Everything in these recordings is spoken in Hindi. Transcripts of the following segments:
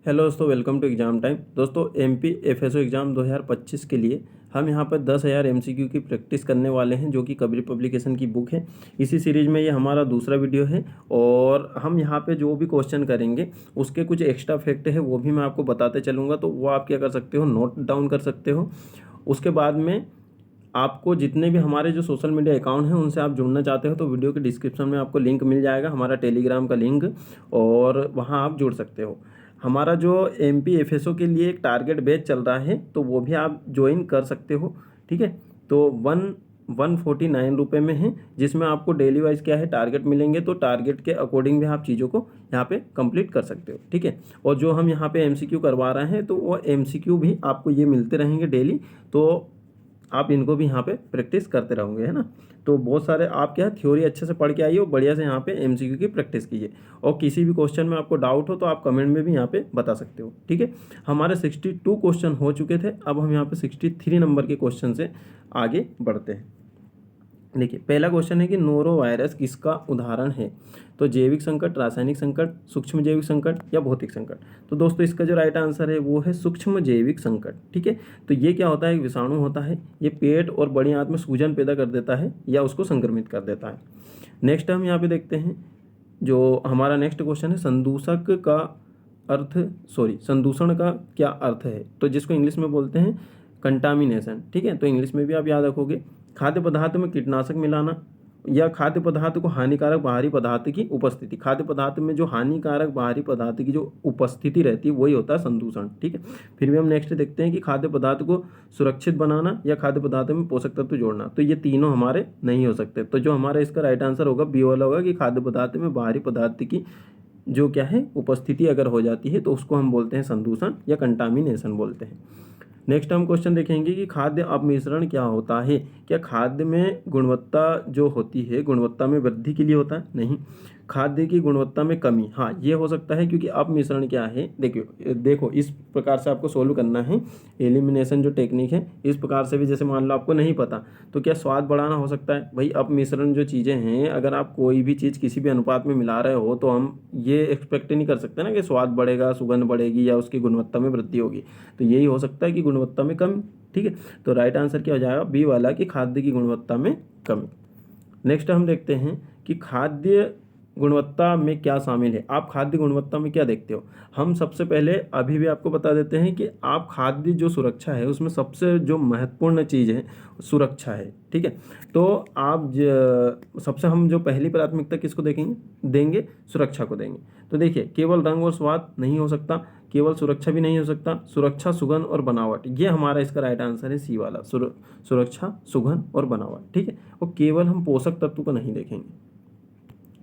हेलो दोस्तों, वेलकम टू एग्ज़ाम टाइम। दोस्तों एमपी एफएसओ एग्ज़ाम 2025 के लिए हम यहाँ पर 10,000 एमसीक्यू की प्रैक्टिस करने वाले हैं, जो कि कबीर पब्लिकेशन की बुक है। इसी सीरीज़ में ये हमारा दूसरा वीडियो है और हम यहाँ पे जो भी क्वेश्चन करेंगे उसके कुछ एक्स्ट्रा फैक्ट है वो भी मैं आपको बताते चलूँगा, तो वो आप क्या कर सकते हो, नोट डाउन कर सकते हो। उसके बाद में आपको जितने भी हमारे जो सोशल मीडिया अकाउंट हैं उनसे आप जुड़ना चाहते हो तो वीडियो के डिस्क्रिप्शन में आपको लिंक मिल जाएगा, हमारा टेलीग्राम का लिंक, और वहाँ आप जुड़ सकते हो। हमारा जो एमपी एफएसओ के लिए एक टारगेट बैच चल रहा है तो वो भी आप ज्वाइन कर सकते हो। ठीक है, तो 149 रुपये में है, जिसमें आपको डेली वाइज क्या है टारगेट मिलेंगे, तो टारगेट के अकॉर्डिंग भी आप चीज़ों को यहाँ पे कंप्लीट कर सकते हो। ठीक है, और जो हम यहाँ पे एमसीक्यू करवा रहे हैं तो वो एमसीक्यू भी आपको ये मिलते रहेंगे डेली, तो आप इनको भी यहाँ पे प्रैक्टिस करते रहोगे, है ना। तो बहुत सारे आप क्या थ्योरी अच्छे से पढ़ के आइए और बढ़िया से यहाँ पे एमसीक्यू की प्रैक्टिस कीजिए, और किसी भी क्वेश्चन में आपको डाउट हो तो आप कमेंट में भी यहाँ पे बता सकते हो। ठीक है, हमारे 62 क्वेश्चन हो चुके थे, अब हम यहाँ पे 63 नंबर के क्वेश्चन से आगे बढ़ते हैं। देखिए, पहला क्वेश्चन है कि नोरो वायरस किसका उदाहरण है। तो जैविक संकट, रासायनिक संकट, सूक्ष्म जैविक संकट या भौतिक संकट। तो दोस्तों इसका जो राइट आंसर है वो है सूक्ष्म जैविक संकट। ठीक है, तो ये क्या होता है, एक विषाणु होता है, ये पेट और बड़ी आंत में सूजन पैदा कर देता है या उसको संक्रमित कर देता है। नेक्स्ट हम यहाँ पे देखते हैं, जो हमारा नेक्स्ट क्वेश्चन है, संदूषण का क्या अर्थ है। तो जिसको इंग्लिश में बोलते हैं कंटामिनेशन। ठीक है, तो इंग्लिश में भी आप याद रखोगे, खाद्य पदार्थ में कीटनाशक मिलाना या खाद्य पदार्थ को हानिकारक बाहरी पदार्थ की उपस्थिति। खाद्य पदार्थ में जो हानिकारक बाहरी पदार्थ की जो उपस्थिति रहती है वही होता है संदूषण। ठीक है, फिर भी हम नेक्स्ट देखते हैं कि खाद्य पदार्थ को सुरक्षित बनाना या खाद्य पदार्थ में पोषक तत्व जोड़ना। तो ये तीनों हमारे नहीं हो सकते, तो जो हमारा इसका राइट आंसर होगा बी वाला होगा कि खाद्य पदार्थ में बाहरी पदार्थ की जो क्या है उपस्थिति अगर हो जाती है तो उसको हम बोलते हैं संदूषण या कंटामिनेशन बोलते हैं। नेक्स्ट हम क्वेश्चन देखेंगे कि खाद्य अपमिश्रण क्या होता है। क्या खाद्य में गुणवत्ता जो होती है, गुणवत्ता में वृद्धि के लिए होता है? नहीं। खाद्य की गुणवत्ता में कमी, हाँ ये हो सकता है, क्योंकि अपमिश्रण क्या है, देखो इस प्रकार से आपको सोल्व करना है। एलिमिनेशन जो टेक्निक है इस प्रकार से भी, जैसे मान लो आपको नहीं पता तो क्या स्वाद बढ़ाना हो सकता है भाई। अपमिश्रण जो चीज़ें हैं, अगर आप कोई भी चीज़ किसी भी अनुपात में मिला रहे हो तो हम ये एक्सपेक्ट नहीं कर सकते ना कि स्वाद बढ़ेगा, सुगंध बढ़ेगी या उसकी गुणवत्ता में वृद्धि होगी। तो यही हो सकता है कि गुणवत्ता में कमी। ठीक है, तो राइट आंसर क्या हो जाएगा, बी वाला कि खाद्य की गुणवत्ता में कमी। नेक्स्ट हम देखते हैं कि खाद्य गुणवत्ता में क्या शामिल है। आप खाद्य गुणवत्ता में क्या देखते हो। हम सबसे पहले अभी भी आपको बता देते हैं कि आप खाद्य जो सुरक्षा है उसमें सबसे जो महत्वपूर्ण चीज़ है सुरक्षा है। ठीक है, तो आप सबसे हम जो पहली प्राथमिकता किसको देंगे, सुरक्षा को देंगे। तो देखिए, केवल रंग और स्वाद नहीं हो सकता, केवल सुरक्षा भी नहीं हो सकता, सुरक्षा, सुगंध और बनावट, ये हमारा इसका राइट आंसर है सी वाला, सुरक्षा, सुगंध और बनावट। ठीक है, और केवल हम पोषक तत्व को नहीं देखेंगे।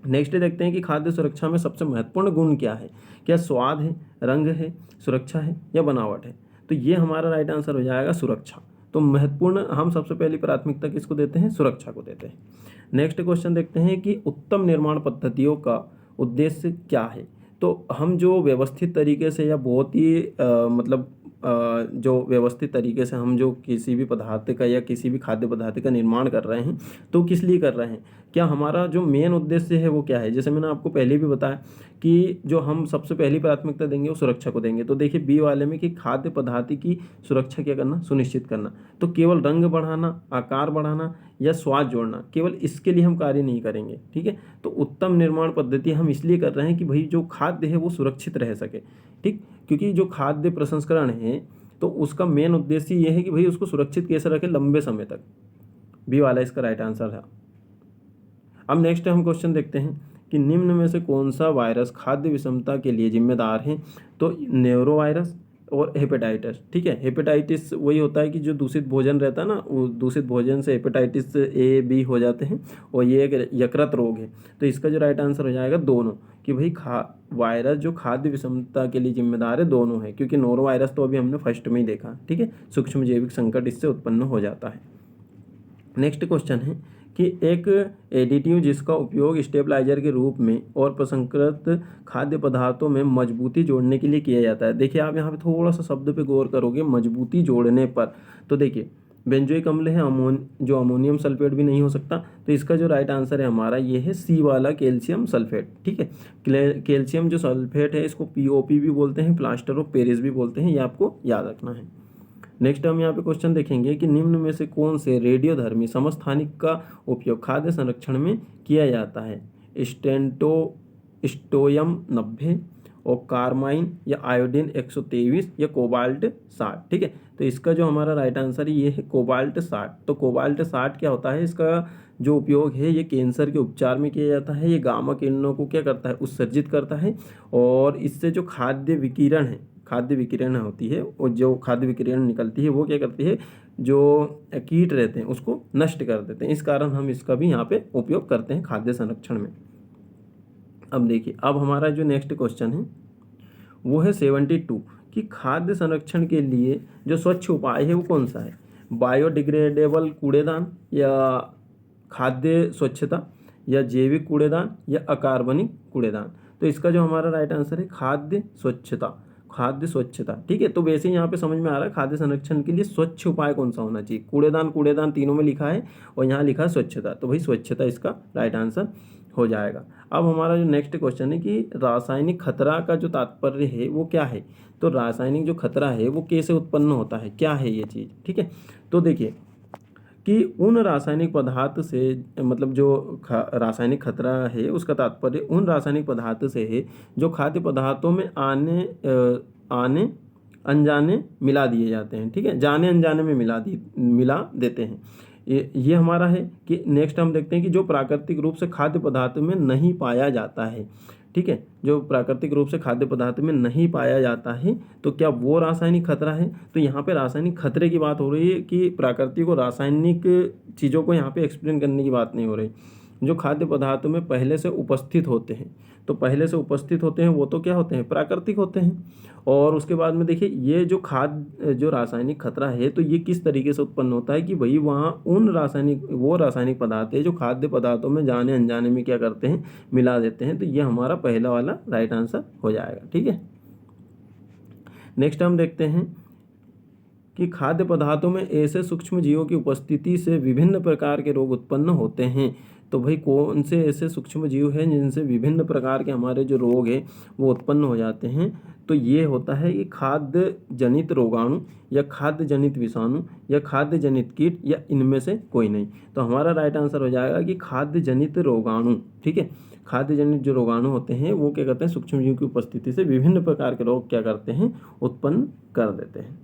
नेक्स्ट देखते हैं कि खाद्य सुरक्षा में सबसे महत्वपूर्ण गुण क्या है। क्या स्वाद है, रंग है, सुरक्षा है या बनावट है। तो ये हमारा राइट आंसर हो जाएगा सुरक्षा। तो महत्वपूर्ण हम सबसे पहली प्राथमिकता किसको देते हैं, सुरक्षा को देते हैं। नेक्स्ट क्वेश्चन देखते हैं कि उत्तम निर्माण पद्धतियों का उद्देश्य क्या है। तो हम जो व्यवस्थित तरीके से या बहुत ही जो व्यवस्थित तरीके से हम जो किसी भी पदार्थ का या किसी भी खाद्य पदार्थ का निर्माण कर रहे हैं तो किस लिए कर रहे हैं, क्या हमारा जो मेन उद्देश्य है वो क्या है। जैसे मैंने आपको पहले भी बताया कि जो हम सबसे पहली प्राथमिकता देंगे वो सुरक्षा को देंगे। तो देखिए बी वाले में कि खाद्य पदार्थ की सुरक्षा क्या करना, सुनिश्चित करना। तो केवल रंग बढ़ाना, आकार बढ़ाना या स्वाद जोड़ना, केवल इसके लिए हम कार्य नहीं करेंगे। ठीक है, तो उत्तम निर्माण पद्धति हम इसलिए कर रहे हैं कि भाई जो खाद्य है वो सुरक्षित रह सके। ठीक, क्योंकि जो खाद्य प्रसंस्करण है तो उसका मेन उद्देश्य ये है कि भाई उसको सुरक्षित कैसे रखें लंबे समय तक। बी वाला इसका राइट आंसर है। अब नेक्स्ट हम क्वेश्चन देखते हैं कि निम्न में से कौन सा वायरस खाद्य विषमता के लिए जिम्मेदार है। तो नेरो वायरस और हेपेटाइटिस। ठीक है, हेपेटाइटिस वही होता है कि जो दूषित भोजन रहता है ना, वो दूषित भोजन से हेपेटाइटिस ए बी हो जाते हैं और ये एक यकृत रोग है। तो इसका जो राइट आंसर हो जाएगा दोनों, कि भाई वायरस जो खाद्य विषमता के लिए जिम्मेदार है दोनों है, क्योंकि नोरो वायरस तो अभी हमने फर्स्ट में ही देखा। ठीक है, सूक्ष्म जैविक संकट इससे उत्पन्न हो जाता है। नेक्स्ट क्वेश्चन है कि एक एडिटिव जिसका उपयोग स्टेबलाइजर के रूप में और प्रसंस्कृत खाद्य पदार्थों में मजबूती जोड़ने के लिए किया जाता है। देखिए आप यहाँ पे थोड़ा सा शब्द पे गौर करोगे, मजबूती जोड़ने पर। तो देखिए बेंजोइक अम्ल है जो अमोनियम सल्फेट भी नहीं हो सकता। तो इसका जो राइट आंसर है हमारा ये है सी वाला, कैल्शियम सल्फेट। ठीक है, कैल्शियम जो सल्फेट है इसको पीओपी भी बोलते हैं, प्लास्टर ऑफ पेरिस भी बोलते हैं, ये आपको याद रखना है। नेक्स्ट हम यहाँ पे क्वेश्चन देखेंगे कि निम्न में से कौन से रेडियोधर्मी समस्थानिक का उपयोग खाद्य संरक्षण में किया जाता है? स्टोयम 90 और कार्माइन या आयोडीन 123 या कोबाल्ट 60। ठीक है, तो इसका जो हमारा राइट आंसर है ये है कोबाल्ट 60। तो कोबाल्ट 60 क्या होता है? इसका जो उपयोग है ये कैंसर के उपचार में किया जाता है। ये गामा किरणों को क्या करता है? उत्सर्जित करता है, और इससे जो खाद्य विकिरण होती है, और जो खाद्य विकिरण निकलती है वो क्या करती है? जो कीट रहते हैं उसको नष्ट कर देते हैं। इस कारण हम इसका भी यहाँ पे उपयोग करते हैं खाद्य संरक्षण में। अब देखिए, अब हमारा जो नेक्स्ट क्वेश्चन है वो है 72 कि खाद्य संरक्षण के लिए जो स्वच्छ उपाय है वो कौन सा है? बायोडिग्रेडेबल कूड़ेदान, या खाद्य स्वच्छता, या जैविक कूड़ेदान, या अकार्बनिक कूड़ेदान। तो इसका जो हमारा राइट आंसर है खाद्य स्वच्छता। ठीक है, तो वैसे ही यहाँ पे समझ में आ रहा है खाद्य संरक्षण के लिए स्वच्छ उपाय कौन सा होना चाहिए। कूड़ेदान तीनों में लिखा है, और यहाँ लिखा है स्वच्छता, तो भाई स्वच्छता इसका राइट आंसर हो जाएगा। अब हमारा जो नेक्स्ट क्वेश्चन है कि रासायनिक खतरा का जो तात्पर्य है वो क्या है? तो रासायनिक जो खतरा है वो कैसे उत्पन्न होता है, क्या है ये चीज़? ठीक है, तो देखिए कि उन रासायनिक पदार्थ से, मतलब जो रासायनिक खतरा है उसका तात्पर्य उन रासायनिक पदार्थ से है जो खाद्य पदार्थों में आने अनजाने मिला दिए जाते हैं। ठीक है, जाने अनजाने में मिला देते हैं। ये हमारा है कि नेक्स्ट हम देखते हैं कि जो प्राकृतिक रूप से खाद्य पदार्थ में नहीं पाया जाता है। ठीक है, जो प्राकृतिक रूप से खाद्य पदार्थ में नहीं पाया जाता है, तो क्या वो रासायनिक खतरा है? तो यहाँ पे रासायनिक खतरे की बात हो रही है कि प्राकृतिक और रासायनिक चीज़ों को यहाँ पे एक्सप्लेन करने की बात नहीं हो रही। जो खाद्य पदार्थों में पहले से उपस्थित होते हैं, तो पहले से उपस्थित होते हैं वो तो क्या होते हैं? प्राकृतिक होते हैं। और उसके बाद में देखिए ये जो रासायनिक खतरा है तो ये किस तरीके से उत्पन्न होता है कि भाई वहाँ वो रासायनिक पदार्थ है जो खाद्य पदार्थों में जाने अनजाने में क्या करते हैं? मिला देते हैं। तो ये हमारा पहला वाला राइट आंसर हो जाएगा। ठीक है, नेक्स्ट हम देखते हैं कि खाद्य पदार्थों में ऐसे सूक्ष्म जीवों की उपस्थिति से विभिन्न प्रकार के रोग उत्पन्न होते हैं। तो भाई कौन से ऐसे सूक्ष्म जीव हैं जिनसे विभिन्न प्रकार के हमारे जो रोग हैं वो उत्पन्न हो जाते हैं? तो ये होता है कि खाद्य जनित रोगाणु, या खाद्य जनित विषाणु, या खाद्य जनित कीट, या इनमें से कोई नहीं। तो हमारा राइट आंसर हो जाएगा कि खाद्य जनित रोगाणु। ठीक है, खाद्य जनित जो रोगाणु होते हैं वो क्या करते हैं? सूक्ष्म जीव की उपस्थिति से विभिन्न प्रकार के रोग क्या करते हैं? उत्पन्न कर देते हैं।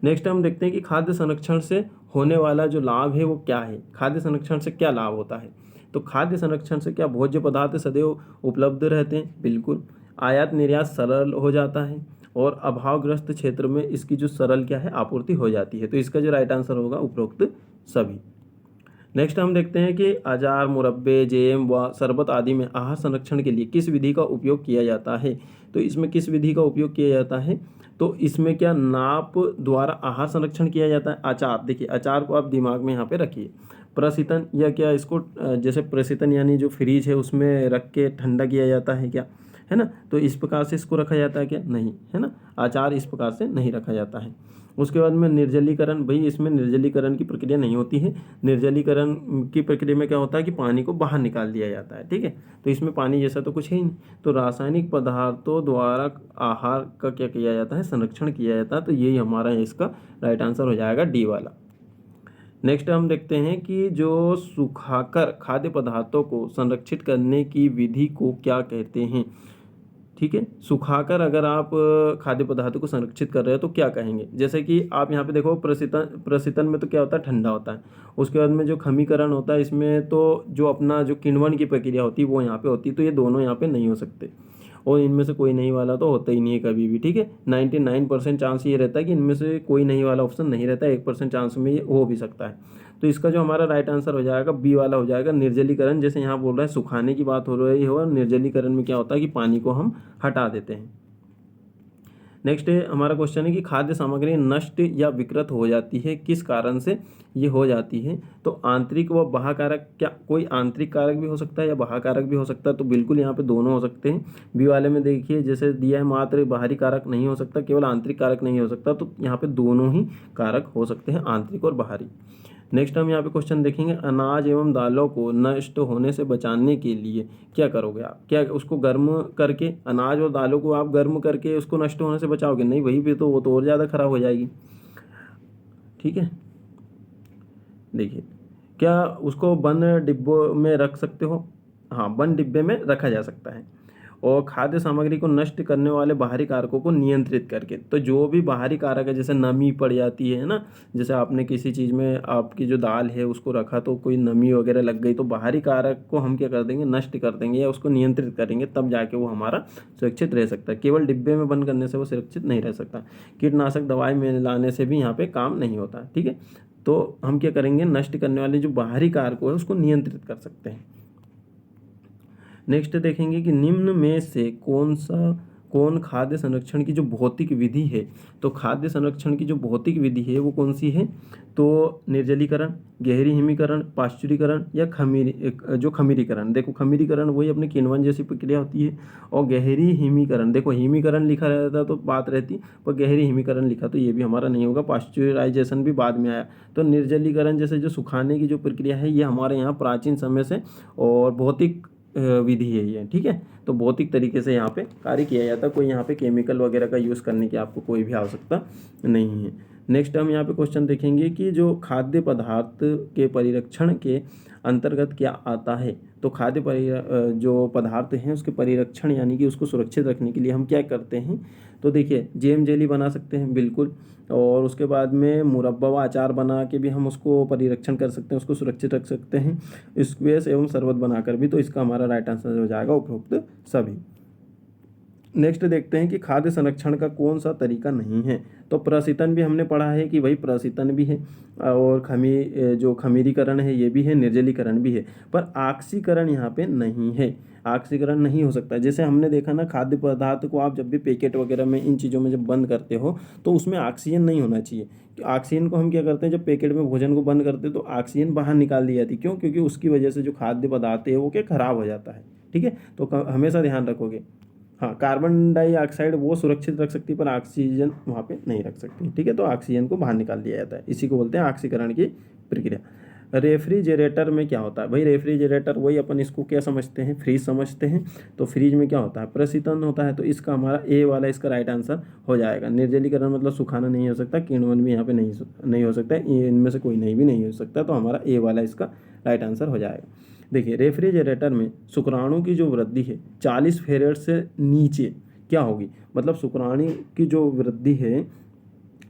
नेक्स्ट हम देखते हैं कि खाद्य संरक्षण से होने वाला जो लाभ है वो क्या है? खाद्य संरक्षण से क्या लाभ होता है? तो खाद्य संरक्षण से क्या भोज्य पदार्थ सदैव उपलब्ध रहते हैं? बिल्कुल। आयात निर्यात सरल हो जाता है, और अभावग्रस्त क्षेत्र में इसकी जो सरल क्या है? आपूर्ति हो जाती है। तो इसका जो राइट आंसर होगा उपरोक्त सभी। नेक्स्ट हम देखते हैं कि अचार, मुरब्बे, जैम व शरबत आदि में आहार संरक्षण के लिए किस विधि का उपयोग किया जाता है? तो इसमें किस विधि का उपयोग किया जाता है? तो इसमें क्या नाप द्वारा आहार संरक्षण किया जाता है? अचार, देखिए अचार को आप दिमाग में यहाँ पे रखिए। प्रशीतन, या क्या इसको जैसे प्रशीतन यानी जो फ्रीज है उसमें रख के ठंडा किया जाता है क्या? है ना, तो इस प्रकार से इसको रखा जाता है क्या? नहीं, है ना, अचार इस प्रकार से नहीं रखा जाता है। उसके बाद में निर्जलीकरण, भाई इसमें निर्जलीकरण की प्रक्रिया नहीं होती है। निर्जलीकरण की प्रक्रिया में क्या होता है कि पानी को बाहर निकाल दिया जाता है। ठीक है, तो इसमें पानी जैसा तो कुछ है ही नहीं। तो रासायनिक पदार्थों द्वारा आहार का क्या किया जाता है? संरक्षण किया जाता है। तो यही हमारा इसका राइट आंसर हो जाएगा डी वाला। नेक्स्ट हम देखते हैं कि जो सुखाकर खाद्य पदार्थों को संरक्षित करने की विधि को क्या कहते हैं? ठीक है, सुखाकर अगर आप खाद्य पदार्थों को संरक्षित कर रहे हो तो क्या कहेंगे? जैसे कि आप यहाँ पे देखो, प्रशीतन में तो क्या होता है? ठंडा होता है। उसके बाद में जो खमीकरण होता है इसमें तो जो अपना जो किण्वन की प्रक्रिया होती है वो यहाँ पे होती है। तो ये दोनों यहाँ पे नहीं हो सकते, और इनमें से कोई नहीं वाला तो होता ही नहीं है कभी भी। ठीक है, 99% चांस ये रहता है कि इनमें से कोई नहीं वाला ऑप्शन नहीं रहता है। 1% चांस में ये हो भी सकता है। तो इसका जो हमारा राइट आंसर हो जाएगा बी वाला हो जाएगा, निर्जलीकरण। जैसे यहाँ बोल रहा है सुखाने की बात हो रही है, और निर्जलीकरण में क्या होता है कि पानी को हम हटा देते हैं। नेक्स्ट हमारा क्वेश्चन है कि खाद्य सामग्री नष्ट या विकृत हो जाती है, किस कारण से ये हो जाती है? तो आंतरिक व बाह्य कारक, क्या कोई आंतरिक कारक भी हो सकता है या बाह्य कारक भी हो सकता है? तो बिल्कुल यहाँ पे दोनों हो सकते हैं। बी वाले में देखिए जैसे दिया है मात्र बाहरी कारक नहीं हो सकता, केवल आंतरिक कारक नहीं हो सकता, तो यहाँ पे दोनों ही कारक हो सकते हैं, आंतरिक और बाहरी। नेक्स्ट हम यहाँ पे क्वेश्चन देखेंगे, अनाज एवं दालों को नष्ट होने से बचाने के लिए क्या करोगे आप? क्या उसको गर्म करके, अनाज और दालों को आप गर्म करके उसको नष्ट होने से बचाओगे? नहीं, वही पे तो वो तो और ज़्यादा खराब हो जाएगी। ठीक है, देखिए क्या उसको बंद डिब्बों में रख सकते हो? हाँ, बंद डिब्बे में रखा जा सकता है। और खाद्य सामग्री को नष्ट करने वाले बाहरी कारकों को नियंत्रित करके, तो जो भी बाहरी कारक है, जैसे नमी पड़ जाती है ना, जैसे आपने किसी चीज़ में आपकी जो दाल है उसको रखा तो कोई नमी वगैरह लग गई, तो बाहरी कारक को हम क्या कर देंगे, नष्ट कर देंगे या उसको नियंत्रित करेंगे, तब जाके वो हमारा सुरक्षित रह सकता है। केवल डिब्बे में बंद करने से वो सुरक्षित नहीं रह सकता। कीटनाशक दवाई मिलाने से भी यहाँ पे काम नहीं होता। ठीक है, तो हम क्या करेंगे, नष्ट करने वाले जो बाहरी कारक है उसको नियंत्रित कर सकते हैं। नेक्स्ट देखेंगे कि निम्न में से कौन खाद्य संरक्षण की जो भौतिक विधि है, तो खाद्य संरक्षण की जो भौतिक विधि है वो कौन सी है? तो निर्जलीकरण, गहरी हिमीकरण, पाश्चुरीकरण या खमीरीकरण। देखो खमीरीकरण वही अपने किण्वन जैसी प्रक्रिया होती है, और गहरी हिमीकरण, देखो हिमीकरण लिखा रहता तो बात रहती, पर गहरी हिमीकरण लिखा तो ये भी हमारा नहीं होगा। पाश्चुराइजेशन भी बाद में आया। तो निर्जलीकरण जैसे जो सुखाने की जो प्रक्रिया है ये हमारे यहाँ प्राचीन समय से और भौतिक विधि है ये। ठीक है, तो भौतिक तरीके से यहाँ पे कार्य किया जाता है, कोई यहाँ पे केमिकल वगैरह का यूज़ करने की आपको कोई भी आवश्यकता नहीं है। नेक्स्ट हम यहाँ पे क्वेश्चन देखेंगे कि जो खाद्य पदार्थ के परिरक्षण के अंतर्गत क्या आता है? तो जो पदार्थ हैं उसके परिरक्षण यानी कि उसको सुरक्षित रखने के लिए हम क्या करते हैं? तो देखिए जेम जेली बना सकते हैं बिल्कुल, और उसके बाद में मुरब्बा व अचार बना के भी हम उसको परिरक्षण कर सकते हैं, उसको सुरक्षित रख सकते हैं। स्क्वैश एवं शरबत बनाकर भी, तो इसका हमारा राइट आंसर हो जाएगा उपरोक्त सभी। नेक्स्ट देखते हैं कि खाद्य संरक्षण का कौन सा तरीका नहीं है? तो प्रशीतन भी हमने पढ़ा है कि भाई प्रशीतन भी है, और जो खमीरीकरण है ये भी है, निर्जलीकरण भी है, पर ऑक्सीकरण यहाँ पे नहीं है। ऑक्सीकरण नहीं हो सकता। जैसे हमने देखा ना, खाद्य पदार्थ को आप जब भी पैकेट वगैरह में इन चीज़ों में जब बंद करते हो तो उसमें ऑक्सीजन नहीं होना चाहिए। ऑक्सीजन को हम क्या करते हैं, जब पैकेट में भोजन को बंद करते हैं तो ऑक्सीजन बाहर निकाल दी जाती है। क्यों? क्योंकि उसकी वजह से जो खाद्य पदार्थ है वो क्या खराब हो जाता है। ठीक है, तो हमेशा ध्यान रखोगे। हाँ, कार्बन डाइऑक्साइड वो सुरक्षित रख सकती है पर ऑक्सीजन वहाँ पे नहीं रख सकती। ठीक है, तो ऑक्सीजन को बाहर निकाल दिया जाता है, इसी को बोलते हैं ऑक्सीकरण की प्रक्रिया। रेफ्रिजरेटर में क्या होता है? भाई रेफ्रिजरेटर वही अपन इसको क्या समझते हैं, फ्रीज समझते हैं। तो फ्रीज में क्या होता है, प्रशीतन होता है, तो इसका हमारा ए वाला इसका राइट आंसर हो जाएगा। निर्जलीकरण मतलब सुखाना नहीं हो सकता, किण्वन भी यहाँ पे नहीं हो सकता, इनमें से कोई नहीं हो सकता, तो हमारा ए वाला इसका राइट आंसर हो जाएगा। देखिए रेफ्रिजरेटर में शुक्राणु की जो वृद्धि है 40 फेरेड से नीचे क्या होगी? मतलब शुक्राणु की जो वृद्धि है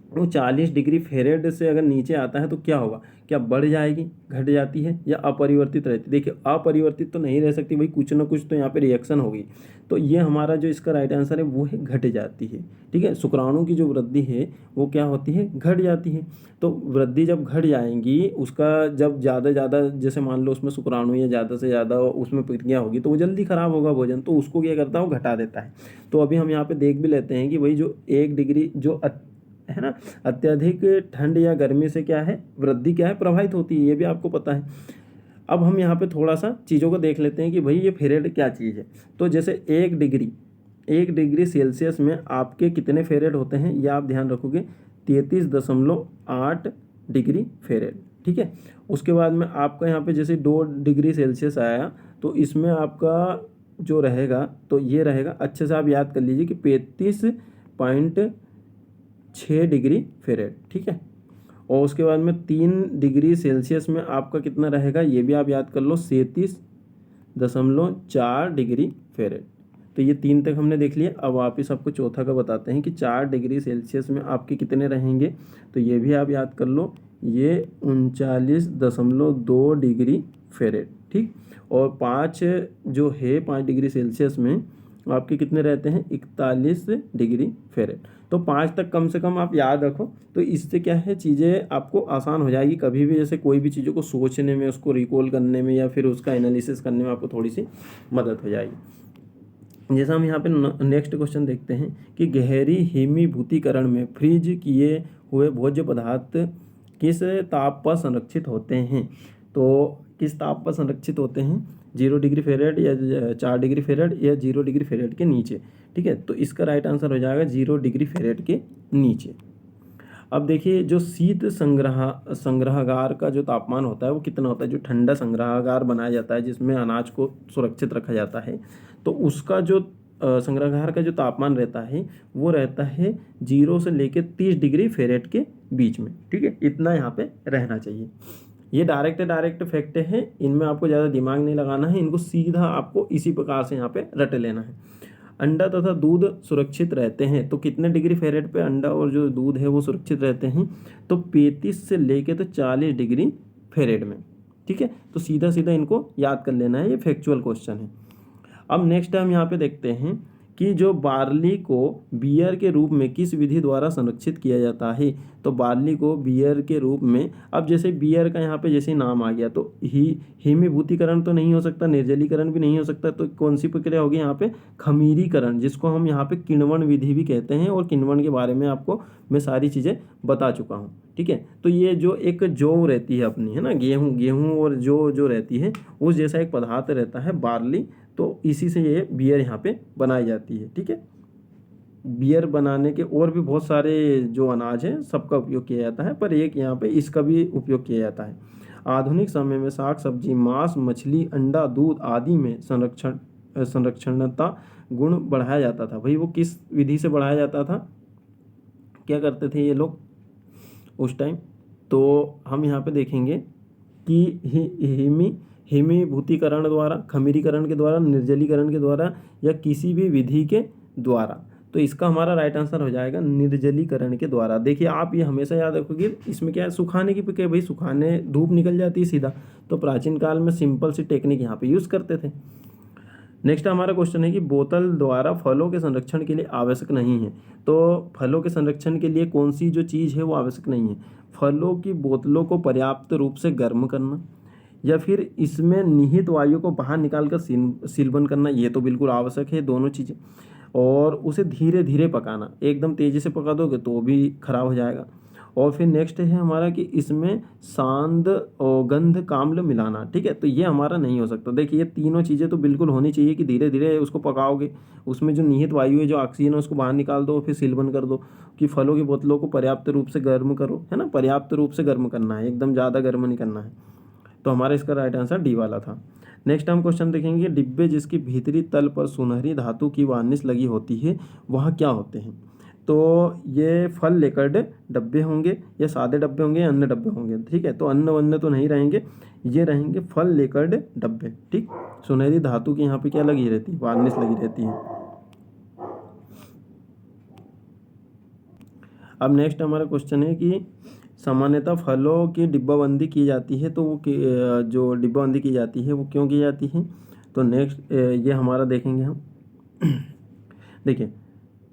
वो 40 डिग्री फेरेड से अगर नीचे आता है तो क्या होगा? क्या बढ़ जाएगी, घट जाती है, या अपरिवर्तित रहती है? देखिए अपरिवर्तित तो नहीं रह सकती भाई, कुछ ना कुछ तो यहाँ पे रिएक्शन होगी। तो ये हमारा जो इसका राइट आंसर है वो है घट जाती है। ठीक है, शुक्राणु की जो वृद्धि है वो क्या होती है, घट जाती है। तो वृद्धि जब घट जाएंगी, उसका जब ज़्यादा जैसे मान लो उसमें शुक्राणु या ज़्यादा से ज़्यादा उसमें प्रक्रिया होगी तो वो जल्दी ख़राब होगा भोजन, तो उसको क्या करता है, वो घटा देता है। तो अभी हम यहाँ पे देख भी लेते हैं कि भाई जो 1 डिग्री जो है ना, अत्यधिक ठंड या गर्मी से क्या है, वृद्धि क्या है, प्रभावित होती है, ये भी आपको पता है। अब हम यहाँ पे थोड़ा सा चीज़ों को देख लेते हैं कि भाई ये फेरेड क्या चीज़ है। तो जैसे 1 डिग्री सेल्सियस में आपके कितने फेरेड होते हैं, ये आप ध्यान रखोगे, 33.8 डिग्री फेरेड। ठीक है, उसके बाद में आपका यहाँ पे जैसे 2 डिग्री सेल्सियस आया तो इसमें आपका जो रहेगा तो ये रहेगा, अच्छे से आप याद कर लीजिए कि 35.6 डिग्री फेरेड। ठीक है, और उसके बाद में 3 डिग्री सेल्सियस में आपका कितना रहेगा, ये भी आप याद कर लो, 37.4 डिग्री फेरेड। तो ये 3 तक हमने देख लिया। अब वापिस आपको चौथा का बताते हैं कि 4 डिग्री सेल्सियस में आपके कितने रहेंगे, तो ये भी आप याद कर लो, ये 39.2 डिग्री फेरेड। ठीक, और 5 जो है 5 डिग्री सेल्सियस में आपके कितने रहते हैं, 41 डिग्री फेरेड। तो 5 तक कम से कम आप याद रखो, तो इससे क्या है, चीज़ें आपको आसान हो जाएगी। कभी भी जैसे कोई भी चीज़ों को सोचने में, उसको रिकॉल करने में या फिर उसका एनालिसिस करने में आपको थोड़ी सी मदद हो जाएगी। जैसा हम यहाँ पे नेक्स्ट क्वेश्चन देखते हैं कि गहरी हिमीभूतीकरण में फ्रीज किए हुए भोज्य पदार्थ किस ताप पर संरक्षित होते हैं। तो किस ताप पर संरक्षित होते हैं, 0 डिग्री फ़ारेनहाइट या 4 डिग्री फ़ारेनहाइट या 0 डिग्री फ़ारेनहाइट के नीचे। ठीक है, तो इसका राइट आंसर हो जाएगा 0 डिग्री फ़ारेनहाइट के नीचे। अब देखिए जो शीत संग्रहागार का जो तापमान होता है वो कितना होता है, जो ठंडा संग्रहागार बनाया जाता है जिसमें अनाज को सुरक्षित रखा जाता है, तो उसका जो संग्रहागार का जो तापमान रहता है वो रहता है 0 से लेकर 30 डिग्री फ़ारेनहाइट के बीच में। ठीक है, इतना यहाँ पे रहना चाहिए। ये डायरेक्ट फैक्ट है, इनमें आपको ज़्यादा दिमाग नहीं लगाना है, इनको सीधा आपको इसी प्रकार से यहाँ पे रट लेना है। अंडा तथा दूध सुरक्षित रहते हैं, तो कितने डिग्री फ़ारेनहाइट पे अंडा और जो दूध है वो सुरक्षित रहते हैं, तो 35 से लेके तो 40 डिग्री फ़ारेनहाइट में। ठीक है, तो सीधा सीधा इनको याद कर लेना है, ये फैक्चुअल क्वेश्चन है। अब नेक्स्ट हम यहाँ पे देखते हैं कि जो बार्ली को बियर के रूप में किस विधि द्वारा संरक्षित किया जाता है। तो बार्ली को बियर के रूप में, अब जैसे बियर का यहाँ पे जैसे नाम आ गया, तो हिमीभूतीकरण तो नहीं हो सकता, निर्जलीकरण भी नहीं हो सकता, तो कौन सी प्रक्रिया होगी यहाँ पे, खमीरीकरण, जिसको हम यहाँ पे किण्वन विधि भी कहते हैं, और किण्वन के बारे में आपको मैं सारी चीज़ें बता चुका हूँ। ठीक है, तो ये जो एक जौ रहती है अपनी, है ना, गेहूँ और जो रहती है उस जैसा एक पदार्थ रहता है बार्ली, तो इसी से ये बियर यहाँ पे बनाई जाती है। ठीक है, बियर बनाने के और भी बहुत सारे जो अनाज हैं सबका उपयोग किया जाता है, पर एक यहाँ पे इसका भी उपयोग किया जाता है। आधुनिक समय में साग सब्जी, मांस, मछली, अंडा, दूध आदि में संरक्षणता गुण बढ़ाया जाता था। भाई वो किस विधि से बढ़ाया जाता था, क्या करते थे ये लोग उस टाइम, तो हम यहाँ पे देखेंगे कि हिमीभूतीकरण द्वारा, खमीरीकरण के द्वारा, निर्जलीकरण के द्वारा, या किसी भी विधि के द्वारा। तो इसका हमारा राइट आंसर हो जाएगा निर्जलीकरण के द्वारा। देखिए आप ये हमेशा याद रखोगे, इसमें क्या है, सुखाने की प्रक्रिया, भाई सुखाने धूप निकल जाती है सीधा, तो प्राचीन काल में सिंपल सी टेक्निक यहाँ पे यूज़ करते थे। नेक्स्ट हमारा क्वेश्चन है कि बोतल द्वारा फलों के संरक्षण के लिए आवश्यक नहीं है। तो फलों के संरक्षण के लिए कौन सी जो चीज़ है वो आवश्यक नहीं है, फलों की बोतलों को पर्याप्त रूप से गर्म करना, या फिर इसमें निहित वायु को बाहर निकालकर सीलबंद करना, ये तो बिल्कुल आवश्यक है दोनों चीज़ें। और उसे धीरे धीरे पकाना, एकदम तेज़ी से पका दोगे तो भी खराब हो जाएगा। और फिर नेक्स्ट है हमारा कि इसमें सांद और गंध काम्ल मिलाना। ठीक है, तो ये हमारा नहीं हो सकता। देखिए ये तीनों चीज़ें तो बिल्कुल होनी चाहिए कि धीरे धीरे उसको पकाओगे, उसमें जो निहित वायु है, जो ऑक्सीजन है, उसको बाहर निकाल दो, फिर सीलबंद कर दो। कि फलों की बोतलों को पर्याप्त रूप से गर्म करो, है ना, पर्याप्त रूप से गर्म करना है, एकदम ज़्यादा गर्म नहीं करना है। तो हमारा इसका राइट आंसर डी वाला था। नेक्स्ट हम क्वेश्चन देखेंगे, डिब्बे जिसकी भीतरी तल पर सुनहरी धातु की वार्निश लगी होती है वहाँ क्या होते हैं। तो ये फल लेकर डब्बे होंगे, या सादे डब्बे होंगे, या अन्य डब्बे होंगे। ठीक है, तो अन्न वन्न तो नहीं रहेंगे, ये रहेंगे फल लेकर डब्बे। ठीक, सुनहरी धातु की यहाँ पे क्या लगी रहती है, वार्निश लगी रहती है। अब नेक्स्ट हमारा क्वेश्चन है कि सामान्यतः फलों की डिब्बाबंदी की जाती है, तो वो जो डिब्बाबंदी की जाती है वो क्यों की जाती है। तो नेक्स्ट ये हमारा देखेंगे हम। देखिए,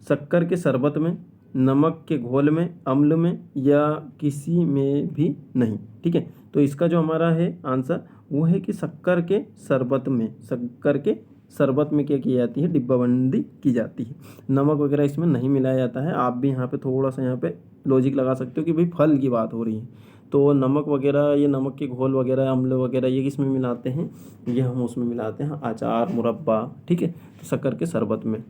शक्कर के शरबत में, नमक के घोल में, अम्ल में, या किसी में भी नहीं। ठीक है, तो इसका जो हमारा है आंसर वो है कि शक्कर के शरबत में, शक्कर के शरबत में क्या की जाती है, डिब्बाबंदी की जाती है। नमक वगैरह इसमें नहीं मिलाया जाता है। आप भी यहाँ पे थोड़ा सा यहाँ पे लॉजिक लगा सकते हो कि भाई फल की बात हो रही है, तो नमक वगैरह, ये नमक के घोल वगैरह, अम्ल वगैरह, ये किस में मिलाते हैं, ये हम उसमें मिलाते हैं अचार, मुरब्बा। ठीक है, तो शक्कर के शरबत में।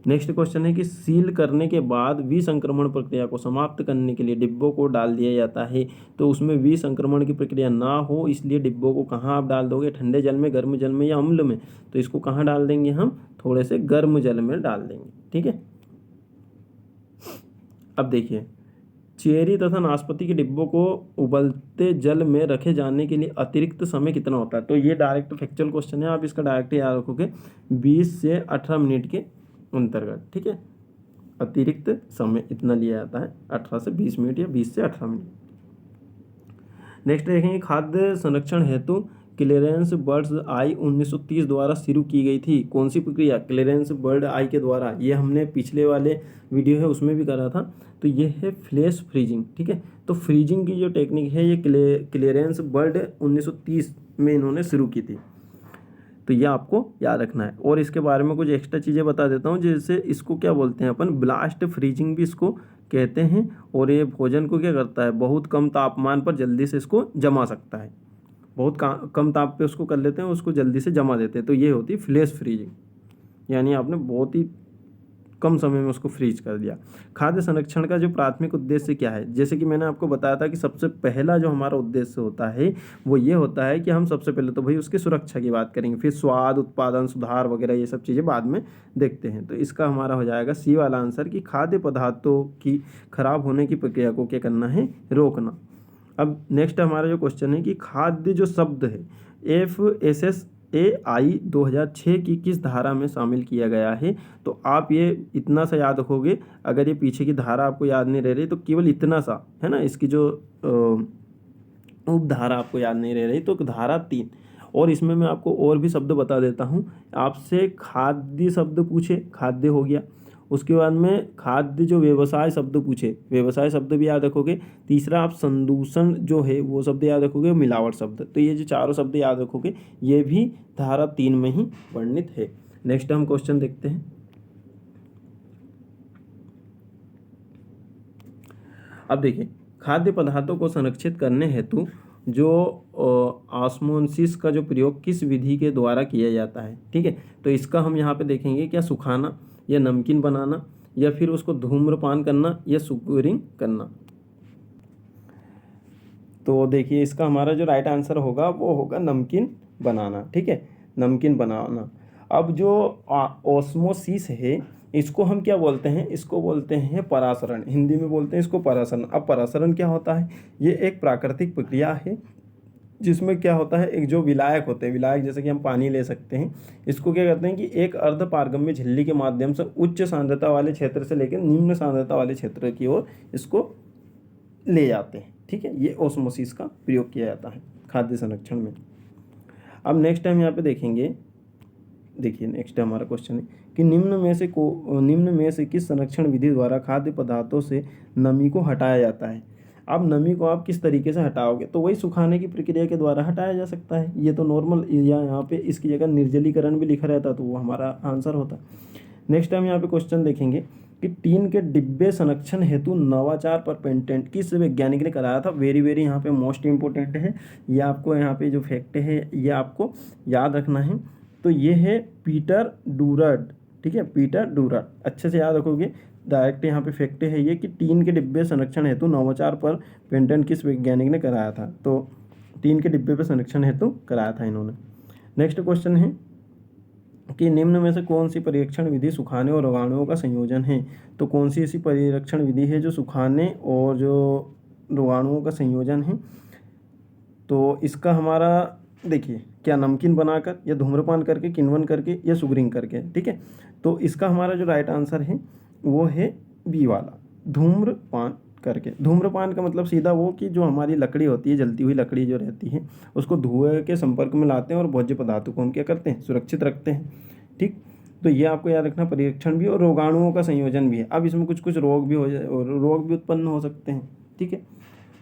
नेक्स्ट क्वेश्चन है कि सील करने के बाद विसंक्रमण प्रक्रिया को समाप्त करने के लिए डिब्बों को डाल दिया जाता है, तो उसमें विसंक्रमण की प्रक्रिया ना हो इसलिए डिब्बों को कहाँ आप डाल दोगे, ठंडे जल में, गर्म जल में, या अम्ल में। तो इसको कहाँ डाल देंगे हम, थोड़े से गर्म जल में डाल देंगे। ठीक है, अब देखिए, चेरी तथा नाशपाती के डिब्बों को उबलते जल में रखे जाने के लिए अतिरिक्त समय कितना होता है। तो ये डायरेक्ट फैक्चुअल क्वेश्चन है, आप इसका डायरेक्ट याद रखोगे 20 से 18 मिनट के अंतर्गत। ठीक है, अतिरिक्त समय इतना लिया जाता है, 18 से 20 मिनट या 20 से 18 मिनट। नेक्स्ट देखेंगे, खाद्य संरक्षण हेतु क्लीयरेंस बर्ड्स आई 1930 द्वारा शुरू की गई थी। कौन सी प्रक्रिया, क्लीयरेंस बर्ड आई के द्वारा, ये हमने पिछले वाले वीडियो है उसमें भी करा था। तो ये है फ्लैश फ्रीजिंग। ठीक है, तो फ्रीजिंग की जो टेक्निक है ये क्लीयरेंस बर्ड 1930 में इन्होंने शुरू की थी। तो ये आपको याद रखना है। और इसके बारे में कुछ एक्स्ट्रा चीज़ें बता देता हूँ, जैसे इसको क्या बोलते हैं अपन, ब्लास्ट फ्रीजिंग भी इसको कहते हैं। और ये भोजन को क्या करता है, बहुत कम तापमान पर जल्दी से इसको जमा सकता है, बहुत कम ताप पे उसको कर लेते हैं, उसको जल्दी से जमा देते हैं। तो ये होती है फ्लैश फ्रीजिंग, यानी आपने बहुत ही कम समय में उसको फ्रीज कर दिया। खाद्य संरक्षण का जो प्राथमिक उद्देश्य क्या है, जैसे कि मैंने आपको बताया था कि सबसे पहला जो हमारा उद्देश्य होता है वो ये होता है कि हम सबसे पहले तो भाई उसकी सुरक्षा की बात करेंगे, फिर स्वाद, उत्पादन सुधार वगैरह ये सब चीज़ें बाद में देखते हैं। तो इसका हमारा हो जाएगा सी वाला आंसर कि खाद्य पदार्थों की खराब होने की प्रक्रिया को क्या करना है, रोकना। अब नेक्स्ट हमारा जो क्वेश्चन है कि खाद्य जो शब्द है FSSAI 2006 की किस धारा में शामिल किया गया है। तो आप ये इतना सा याद रखोगे, अगर ये पीछे की धारा आपको याद नहीं रह रही तो केवल इतना सा है ना, इसकी जो उप धारा आपको याद नहीं रह रही तो धारा 3। और इसमें मैं आपको और भी शब्द बता देता हूँ। आपसे खाद्य शब्द पूछे, खाद्य हो गया, उसके बाद में खाद्य जो व्यवसाय शब्द पूछे, व्यवसाय शब्द भी याद रखोगे। तीसरा आप संदूषण जो है वो शब्द याद रखोगे, मिलावट शब्द। तो ये जो चारों शब्द याद रखोगे ये भी धारा 3 में ही वर्णित है। नेक्स्ट हम क्वेश्चन देखते हैं। अब देखिए, खाद्य पदार्थों को संरक्षित करने हेतु जो ऑस्मोसिस का जो प्रयोग किस विधि के द्वारा किया जाता है। ठीक है, तो इसका हम यहाँ पे देखेंगे, क्या सुखाना या नमकीन बनाना या फिर उसको धूम्रपान करना या सुगरिंग करना। तो देखिए इसका हमारा जो राइट आंसर होगा वो होगा नमकीन बनाना। ठीक है, नमकीन बनाना। अब जो ऑस्मोसिस है इसको हम क्या बोलते हैं, इसको बोलते हैं परासरण, हिंदी में बोलते हैं इसको परासरण। अब परासरण क्या होता है, ये एक प्राकृतिक प्रक्रिया है जिसमें क्या होता है, एक जो विलायक होते हैं, विलायक जैसे कि हम पानी ले सकते हैं, इसको क्या करते हैं कि एक अर्ध पारगम्य झिल्ली के माध्यम से उच्च सांद्रता वाले क्षेत्र से लेकर निम्न सांद्रता वाले क्षेत्र की ओर इसको ले जाते हैं। ठीक है, ये ऑस्मोसिस का प्रयोग किया जाता है खाद्य संरक्षण में। अब नेक्स्ट टाइम यहाँ पे देखेंगे, देखिए नेक्स्ट हमारा क्वेश्चन है कि निम्न में से किस संरक्षण विधि द्वारा खाद्य पदार्थों से नमी को हटाया जाता है। अब नमी को आप किस तरीके से हटाओगे, तो वही सुखाने की प्रक्रिया के द्वारा हटाया जा सकता है। ये तो नॉर्मल, या यहाँ पे इसकी जगह निर्जलीकरण भी लिखा रहता तो वो हमारा आंसर होता। नेक्स्ट टाइम यहाँ पे क्वेश्चन देखेंगे कि टीन के डिब्बे संरक्षण हेतु नवाचार पर पेटेंट किस वैज्ञानिक ने कराया था। वेरी वेरी यहाँ पे मोस्ट इंपोर्टेंट है, ये आपको यहाँ पे जो फैक्ट है ये आपको याद रखना है। तो ये है पीटर डूरट। ठीक है, पीटर डूरट, अच्छे से याद रखोगे। डायरेक्ट यहाँ पे फैक्ट है ये कि टीन के डिब्बे संरक्षण हेतु नवाचार पर पेटेंट किस वैज्ञानिक ने कराया था। तो टीन के डिब्बे पर संरक्षण हेतु कराया था इन्होंने। नेक्स्ट क्वेश्चन है कि निम्न में से कौन सी परीक्षण विधि सुखाने और रोगाणुओं का संयोजन है। तो कौन सी ऐसी परीक्षण विधि है जो सुखाने और जो रोगाणुओं का संयोजन है। तो इसका हमारा देखिए, क्या नमकीन बनाकर या धूम्रपान करके, किण्वन करके या सुगरिंग करके। ठीक है, तो इसका हमारा जो राइट आंसर है वो है बी वाला, धूम्रपान करके। धूम्रपान का मतलब सीधा वो कि जो हमारी लकड़ी होती है, जलती हुई लकड़ी जो रहती है, उसको धुएं के संपर्क में लाते हैं और भोज्य पदार्थों को हम क्या करते हैं, सुरक्षित रखते हैं। ठीक, तो ये आपको याद रखना, परीक्षण भी और रोगाणुओं का संयोजन भी है। अब इसमें कुछ कुछ रोग भी हो जाए और रोग भी उत्पन्न हो सकते हैं। ठीक है,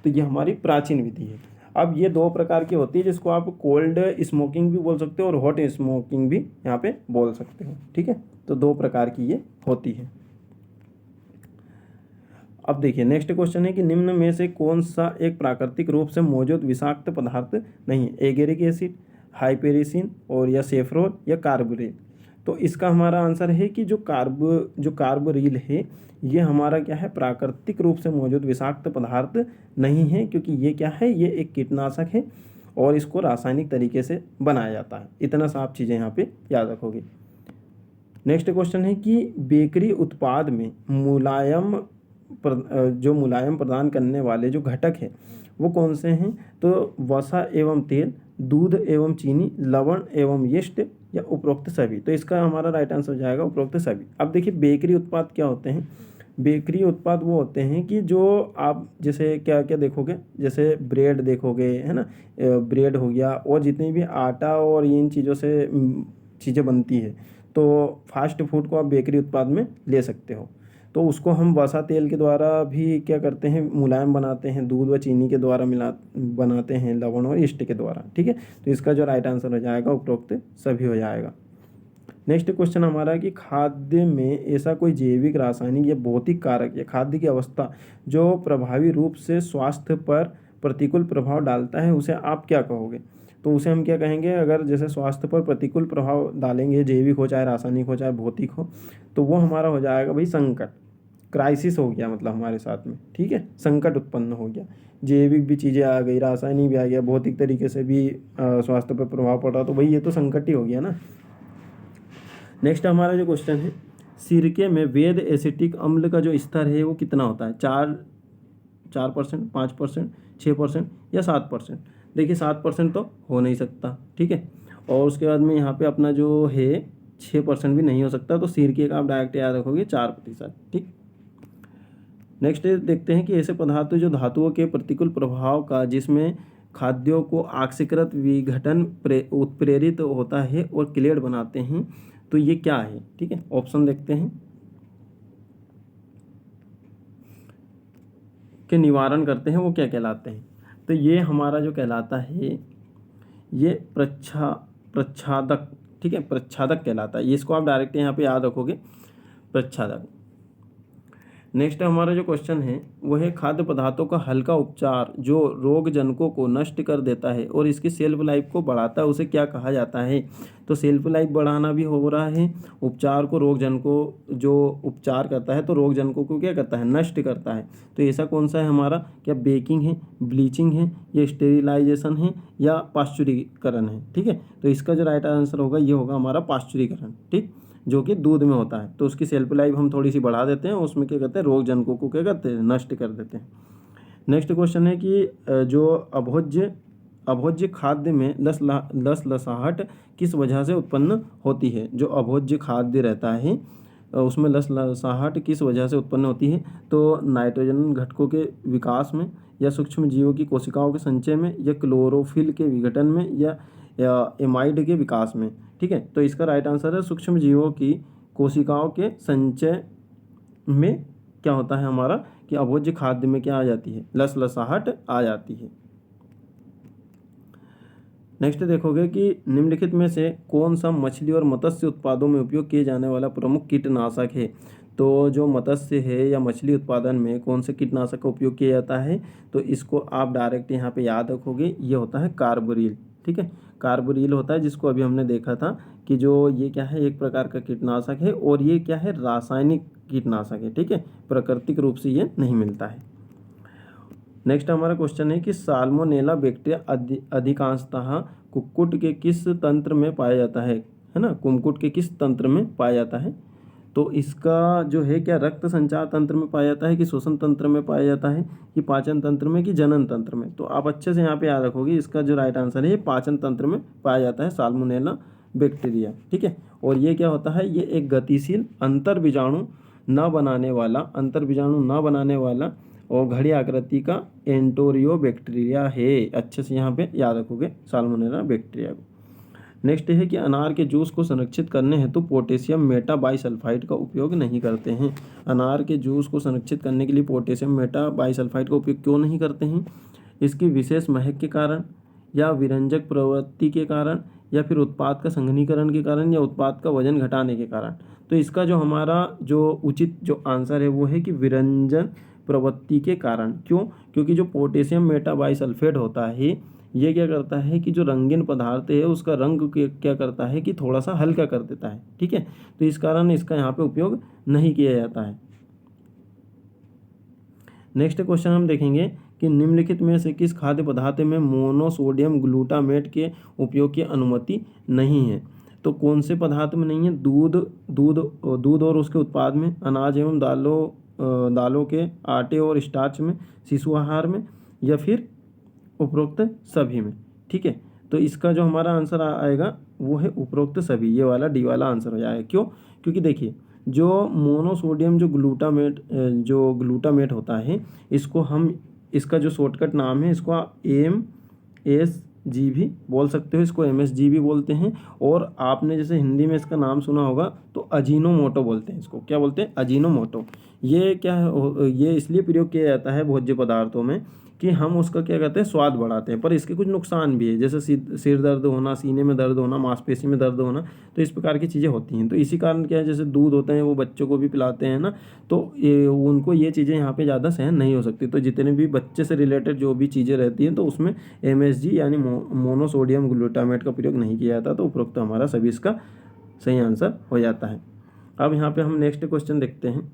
तो ये हमारी प्राचीन विधि है। अब ये दो प्रकार की होती है, जिसको आप कोल्ड स्मोकिंग भी बोल सकते हो और हॉट स्मोकिंग भी यहाँ पे बोल सकते हो। ठीक है, तो दो प्रकार की ये होती है। अब देखिए नेक्स्ट क्वेश्चन है कि निम्न में से कौन सा एक प्राकृतिक रूप से मौजूद विषाक्त पदार्थ नहीं है। एगेरिक एसिड, हाइपेरिसिन और या सेफ्रोन या कार्बोरिल। तो इसका हमारा आंसर है कि जो कार्बोरिल है ये हमारा क्या है, प्राकृतिक रूप से मौजूद विषाक्त पदार्थ नहीं है, क्योंकि ये क्या है, ये एक कीटनाशक है और इसको रासायनिक तरीके से बनाया जाता है। इतना सा आप चीज़ें यहाँ पे याद रखोगे। नेक्स्ट क्वेश्चन है कि बेकरी उत्पाद में मुलायम प्रदान करने वाले जो घटक है वो कौन से हैं। तो वसा एवं तेल, दूध एवं चीनी, लवण एवं यीस्ट या उपरोक्त सभी। तो इसका हमारा राइट आंसर हो जाएगा उपरोक्त सभी। अब देखिए बेकरी उत्पाद क्या होते हैं। बेकरी उत्पाद वो होते हैं कि जो आप जैसे क्या क्या देखोगे, जैसे ब्रेड देखोगे, है ना, ब्रेड हो गया और जितनी भी आटा और इन चीज़ों से चीज़ें बनती है, तो फास्ट फूड को आप बेकरी उत्पाद में ले सकते हो। तो उसको हम वसा तेल के द्वारा भी क्या करते हैं, मुलायम बनाते हैं, दूध व चीनी के द्वारा बनाते हैं, लवण और यीस्ट के द्वारा। ठीक है, तो इसका जो राइट आंसर हो जाएगा उपरोक्त सभी हो जाएगा। नेक्स्ट क्वेश्चन हमारा है कि खाद्य में ऐसा कोई जैविक, रासायनिक या भौतिक कारक या खाद्य की अवस्था जो प्रभावी रूप से स्वास्थ्य पर प्रतिकूल प्रभाव डालता है, उसे आप क्या कहोगे? तो उसे हम क्या कहेंगे, अगर जैसे स्वास्थ्य पर प्रतिकूल प्रभाव डालेंगे, जैविक हो चाहे रासायनिक हो चाहे भौतिक हो, तो वो हमारा हो जाएगा भाई संकट, क्राइसिस हो गया मतलब हमारे साथ में। ठीक है, संकट उत्पन्न हो गया, जैविक भी चीज़ें आ गई, रासायनिक भी आ गया, भौतिक तरीके से भी स्वास्थ्य पर प्रभाव पड़ रहा, तो भाई ये तो संकट ही हो गया ना। नेक्स्ट हमारा जो क्वेश्चन है, सिरके में वैध एसिटिक अम्ल का जो स्तर है वो कितना होता है? 4%, 5%, 6% या 7%? देखिए 7% तो हो नहीं सकता। ठीक है, और उसके बाद में यहाँ पे अपना जो है 6% भी नहीं हो सकता, तो सिरके का आप डायरेक्ट याद रखोगे 4%। ठीक, नेक्स्ट देखते हैं कि ऐसे पदार्थ जो धातुओं के प्रतिकूल प्रभाव का, जिसमें खाद्यों को ऑक्सीकृत विघटन उत्प्रेरित होता है और क्लेड बनाते हैं, तो ये क्या है? ठीक है, ऑप्शन देखते हैं कि निवारण करते हैं, वो क्या कहलाते हैं? तो ये हमारा जो कहलाता है ये प्रच्छादक। ठीक है, प्रच्छादक कहलाता है, ये इसको आप डायरेक्ट यहाँ पे याद रखोगे, प्रच्छादक। नेक्स्ट हमारा जो क्वेश्चन है वो है खाद्य पदार्थों का हल्का उपचार जो रोग जनकों को नष्ट कर देता है और इसकी सेल्फ लाइफ को बढ़ाता है, उसे क्या कहा जाता है? तो सेल्फ लाइफ बढ़ाना भी हो रहा है, उपचार को रोग जनकों जो उपचार करता है तो रोग जनकों को क्या करता है? नष्ट करता है। तो ऐसा कौन सा है हमारा? क्या बेकिंग है, ब्लीचिंग है, या स्टेरिलाइजेशन है, या पाश्चुरीकरण है? ठीक है, तो इसका जो राइट आंसर होगा ये होगा हमारा पाश्चुरीकरण। ठीक, जो कि दूध में होता है, तो उसकी सेल्फ लाइफ हम थोड़ी सी बढ़ा देते हैं, उसमें क्या करते हैं, रोग जनकों को क्या करते हैं? नष्ट कर देते हैं। नेक्स्ट क्वेश्चन है कि जो अभोज्य खाद्य में लसलसाहट किस वजह से उत्पन्न होती है? जो अभोज्य खाद्य रहता है उसमें लसलसाहट किस वजह से उत्पन्न होती है? तो नाइट्रोजन घटकों के विकास में, या सूक्ष्म जीवों की कोशिकाओं के संचय में, या क्लोरोफिल के विघटन में, या एमाइड के विकास में? ठीक है, तो इसका राइट आंसर है सूक्ष्म जीवों की कोशिकाओं के संचय में क्या होता है हमारा, कि अभोज्य खाद्य में क्या आ जाती है? लसलसाहट आ जाती है। नेक्स्ट देखोगे कि निम्नलिखित में से कौन सा मछली और मत्स्य उत्पादों में उपयोग किए जाने वाला प्रमुख कीटनाशक है? तो जो मत्स्य है या मछली उत्पादन में कौन से कीटनाशक का उपयोग किया जाता है? तो इसको आप डायरेक्ट यहाँ पे याद रखोगे, ये होता है कार्बोरिल। ठीक है, कार्बोरिल होता है, जिसको अभी हमने देखा था कि जो ये क्या है, एक प्रकार का कीटनाशक है, और ये क्या है, रासायनिक कीटनाशक है। ठीक है, प्राकृतिक रूप से ये नहीं मिलता है। नेक्स्ट हमारा क्वेश्चन है कि साल्मोनेला बैक्टीरिया अधिकांशतः कुक्कुट के किस तंत्र में पाया जाता है ना? कुक्कुट के किस तंत्र में पाया जाता है? तो इसका जो है क्या रक्त संचार तंत्र में पाया जाता है, कि श्वसन तंत्र में पाया जाता है, कि पाचन तंत्र में, कि जनन तंत्र में? तो आप अच्छे से यहाँ पे याद रखोगे, इसका जो राइट आंसर है ये पाचन तंत्र में पाया जाता है, साल्मोनेला बैक्टीरिया। ठीक है, और ये क्या होता है, ये एक गतिशील अंतर बीजाणु न बनाने वाला और घड़ी आकृति का एंटोरियो बैक्टीरिया है। अच्छे से यहाँ पे याद रखोगे साल्मोनेला बैक्टीरिया को। नेक्स्ट है कि अनार के जूस को संरक्षित करने हेतु पोटेशियम मेटाबाइसल्फाइड का उपयोग नहीं करते हैं। अनार के जूस को संरक्षित करने के लिए पोटेशियम मेटाबाइसल्फाइड का उपयोग क्यों नहीं करते हैं? इसकी विशेष महक के कारण, या विरंजक प्रवृत्ति के कारण, या फिर उत्पाद का संघनीकरण के कारण, या उत्पाद का वजन घटाने के कारण? तो इसका जो हमारा जो उचित जो आंसर है वो है कि विरंजन प्रवृत्ति के कारण। क्यों? क्योंकि जो पोटेशियम मेटाबाइसल्फेट होता है ये क्या करता है कि जो रंगीन पदार्थ है उसका रंग क्या करता है कि थोड़ा सा हल्का कर देता है। ठीक है, तो इस कारण इसका यहाँ पे उपयोग नहीं किया जाता है। नेक्स्ट क्वेश्चन हम देखेंगे कि निम्नलिखित में से किस खाद्य पदार्थ में मोनोसोडियम ग्लूटामेट के उपयोग की अनुमति नहीं है? तो कौन से पदार्थ में नहीं है? दूध और उसके उत्पाद में, अनाज एवं दालों के आटे और स्टार्च में, शिशु आहार में, या फिर उपरोक्त सभी में? ठीक है, तो इसका जो हमारा आंसर आएगा वो है उपरोक्त सभी, ये वाला डी वाला आंसर हो जाएगा। क्यों? क्योंकि देखिए जो मोनोसोडियम जो ग्लूटामेट होता है, इसको हम, इसका जो शॉर्टकट नाम है इसको MSG जी भी बोल सकते हो, इसको MSG भी बोलते हैं। और आपने जैसे हिंदी में इसका नाम सुना होगा तो अजीनोमोटो बोलते हैं इसको। क्या बोलते हैं? अजीनोमोटो। ये क्या है, ये इसलिए प्रयोग किया जाता है भोज्य पदार्थों में कि हम उसका क्या कहते हैं, स्वाद बढ़ाते हैं, पर इसके कुछ नुकसान भी है, जैसे सिर दर्द होना, सीने में दर्द होना, मांसपेशी में दर्द होना, तो इस प्रकार की चीज़ें होती हैं। तो इसी कारण क्या है, जैसे दूध होते हैं वो बच्चों को भी पिलाते हैं ना, तो उनको ये चीज़ें यहाँ पे ज़्यादा सहन नहीं हो सकती। तो जितने भी बच्चे से रिलेटेड जो भी चीज़ें रहती हैं तो उसमें MSG यानी मोनोसोडियम ग्लूटामेट का प्रयोग नहीं किया जाता। तो उपरोक्त हमारा सभी इसका सही आंसर हो जाता है। अब यहाँ पे हम नेक्स्ट क्वेश्चन देखते हैं।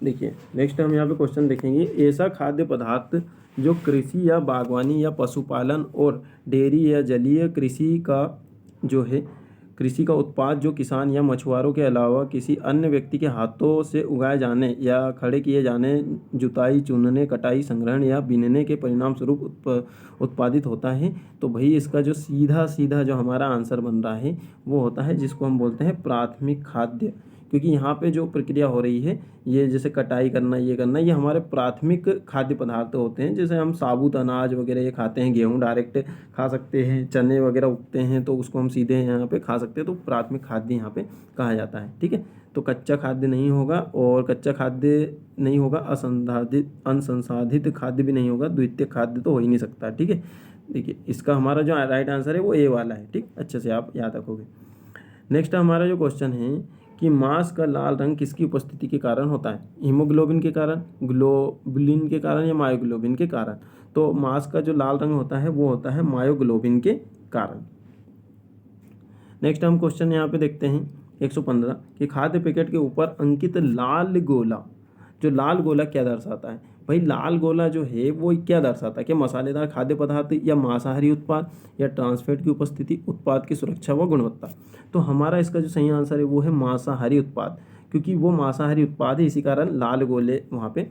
देखिए नेक्स्ट हम यहाँ पे क्वेश्चन देखेंगे, ऐसा खाद्य पदार्थ जो कृषि या बागवानी या पशुपालन और डेयरी या जलीय कृषि का जो है कृषि का उत्पाद जो किसान या मछुआरों के अलावा किसी अन्य व्यक्ति के हाथों से उगाए जाने या खड़े किए जाने, जुताई, चुनने, कटाई, संग्रहण या बीनने के परिणाम स्वरूप उत्पादित होता है। तो भाई इसका जो सीधा सीधा जो हमारा आंसर बन रहा है वो होता है जिसको हम बोलते हैं प्राथमिक खाद्य। क्योंकि यहाँ पे जो प्रक्रिया हो रही है, ये जैसे कटाई करना, ये करना, ये हमारे प्राथमिक खाद्य पदार्थ होते हैं। जैसे हम साबुत अनाज वगैरह ये खाते हैं, गेहूँ डायरेक्ट खा सकते हैं, चने वगैरह उगते हैं तो उसको हम सीधे यहाँ पे खा सकते हैं, तो प्राथमिक खाद्य यहाँ पे कहा जाता है। ठीक है, तो कच्चा खाद्य नहीं होगा, और कच्चा खाद्य नहीं होगा, अनसंसाधित खाद्य भी नहीं होगा, द्वितीयक खाद्य तो हो ही नहीं सकता। ठीक है, देखिए इसका हमारा जो राइट आंसर है वो ए वाला है। ठीक, अच्छे से आप याद रखोगे। नेक्स्ट हमारा जो क्वेश्चन है कि मांस का लाल रंग किसकी उपस्थिति के कारण होता है? हीमोग्लोबिन के कारण, ग्लोबुलिन के कारण, या मायोग्लोबिन के कारण? तो मांस का जो लाल रंग होता है वो होता है मायोग्लोबिन के कारण। नेक्स्ट हम क्वेश्चन यहाँ पे देखते हैं 115 कि खाद्य पैकेट के ऊपर अंकित लाल गोला, जो लाल गोला क्या दर्शाता है? भाई लाल गोला जो है वो क्या दर्शाता है? कि मसालेदार खाद्य पदार्थ, या मांसाहारी उत्पाद, या ट्रांसफैट की उपस्थिति, उत्पाद की सुरक्षा व गुणवत्ता? तो हमारा इसका जो सही आंसर है वो है मांसाहारी उत्पाद, क्योंकि वो मांसाहारी उत्पाद है, इसी कारण लाल गोले वहाँ पे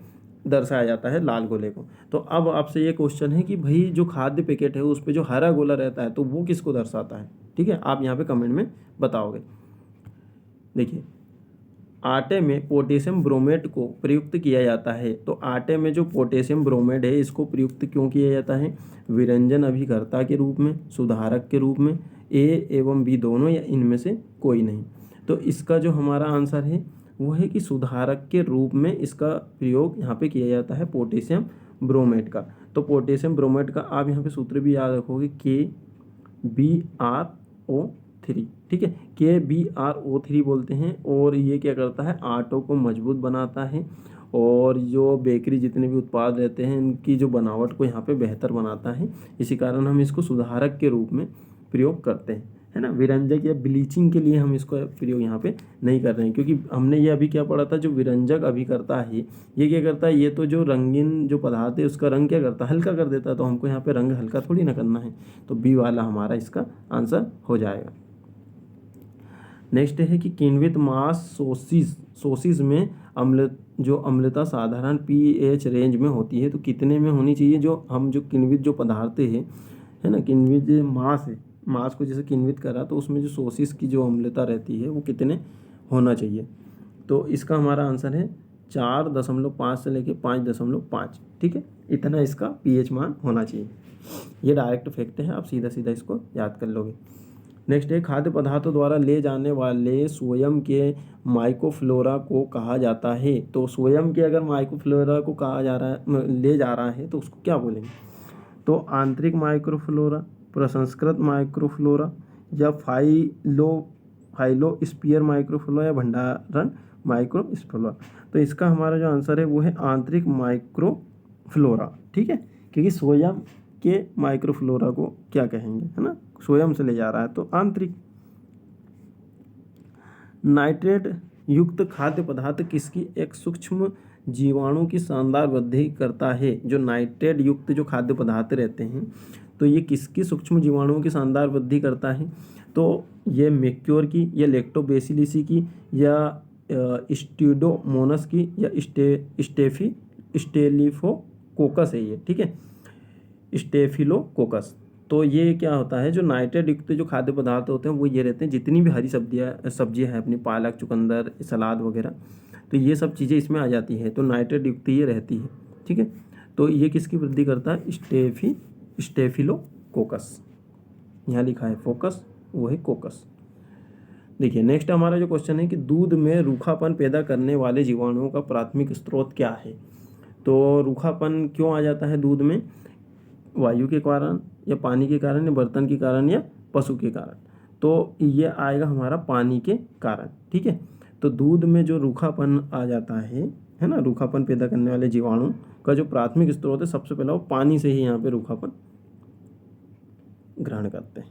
दर्शाया जाता है, लाल गोले को। तो अब आपसे ये क्वेश्चन है कि भाई जो खाद्य पैकेट है उस पर जो हरा गोला रहता है तो वो किसको दर्शाता है? ठीक है, आप यहाँ पे कमेंट में बताओगे। देखिए आटे में पोटेशियम ब्रोमेट को प्रयुक्त किया जाता है। तो आटे में जो पोटेशियम ब्रोमेट है इसको प्रयुक्त क्यों किया जाता है? विरंजन अभिकर्ता के रूप में, सुधारक के रूप में, ए एवं बी दोनों, या इनमें से कोई नहीं? तो इसका जो हमारा आंसर है वो है कि सुधारक के रूप में इसका प्रयोग यहाँ पे किया जाता है पोटेशियम ब्रोमेट का। तो पोटेशियम ब्रोमेट का आप यहाँ पे सूत्र भी याद रखोगे, KBrO3। ठीक है, KBrO3 बोलते हैं, और ये क्या करता है? आटों को मजबूत बनाता है, और जो बेकरी जितने भी उत्पाद रहते हैं इनकी जो बनावट को यहाँ पे बेहतर बनाता है। इसी कारण हम इसको सुधारक के रूप में प्रयोग करते हैं, है ना। विरंजक या ब्लीचिंग के लिए हम इसको प्रयोग यहाँ पे नहीं कर रहे हैं, क्योंकि हमने ये अभी क्या पढ़ा था, जो विरंजक अभिकर्ता है ये क्या करता है? ये तो जो रंगीन जो पदार्थ है उसका रंग क्या करता है? हल्का कर देता है। तो हमको यहाँ पे रंग हल्का थोड़ी ना करना है, तो बी वाला हमारा इसका आंसर हो जाएगा। नेक्स्ट है कि किण्वित मांस सोसिस में अम्लता साधारण pH रेंज में होती है, तो कितने में होनी चाहिए? जो किण्वित जो पदार्थ है ना, किण्वित मांस है, मांस को जैसे किण्वित करा तो उसमें जो सोसिस की जो अम्लता रहती है वो कितने होना चाहिए? तो इसका हमारा आंसर है 4.5 से लेके 5.5। ठीक है, इतना इसका pH मान होना चाहिए। ये डायरेक्ट फैक्ट है, आप सीधा सीधा इसको याद कर लोगे। नेक्स्ट है खाद्य पदार्थों द्वारा ले जाने वाले स्वयं के माइक्रोफ्लोरा को कहा जाता है। तो स्वयं के अगर माइक्रोफ्लोरा को कहा जा रहा है, ले जा रहा है, तो उसको क्या बोलेंगे? तो आंतरिक माइक्रोफ्लोरा, प्रसंस्कृत माइक्रोफ्लोरा, या फाइलोस्फीयर माइक्रोफ्लोरा, या भंडारण माइक्रोफ्लोरा? तो इसका हमारा जो आंसर है वो है आंतरिक माइक्रोफ्लोरा। ठीक है, क्योंकि स्वयं के माइक्रोफ्लोरा को क्या कहेंगे, है ना, स्वयं से ले जा रहा है तो आंतरिक। नाइट्रेट युक्त खाद्य पदार्थ किसकी एक सूक्ष्म जीवाणु की शानदार वृद्धि करता है? जो नाइट्रेट युक्त जो खाद्य पदार्थ रहते हैं तो ये किसकी सूक्ष्म जीवाणुओं की शानदार वृद्धि करता है? तो ये मैक्योर की, या लैक्टोबैसिलिसी की, या स्टीडोमोनस की, या स्टेफिलोकोकस है ये। ठीक है, स्टेफिलोकोकस। तो ये क्या होता है? जो नाइट्रेट युक्त जो खाद्य पदार्थ होते हैं वो ये रहते हैं, जितनी भी हरी सब्जियां हैं अपनी, पालक, चुकंदर, सलाद वगैरह, तो ये सब चीज़ें इसमें आ जाती है, तो नाइट्रेट युक्त ये रहती है। ठीक है, तो ये किसकी वृद्धि करता है? स्टेफिलोकोकस, यहाँ लिखा है फोकस, वो है कोकस। देखिए नेक्स्ट हमारा जो क्वेश्चन है कि दूध में रूखापन पैदा करने वाले जीवाणुओं का प्राथमिक स्रोत क्या है। तो रूखापन क्यों आ जाता है दूध में, वायु के कारण या पानी के कारण या बर्तन के कारण या पशु के कारण, तो ये आएगा हमारा पानी के कारण, ठीक है। तो दूध में जो रूखापन आ जाता है ना, रूखापन पैदा करने वाले जीवाणु का जो प्राथमिक स्रोत है, सबसे पहला वो पानी से ही यहाँ पे रूखापन ग्रहण करते हैं।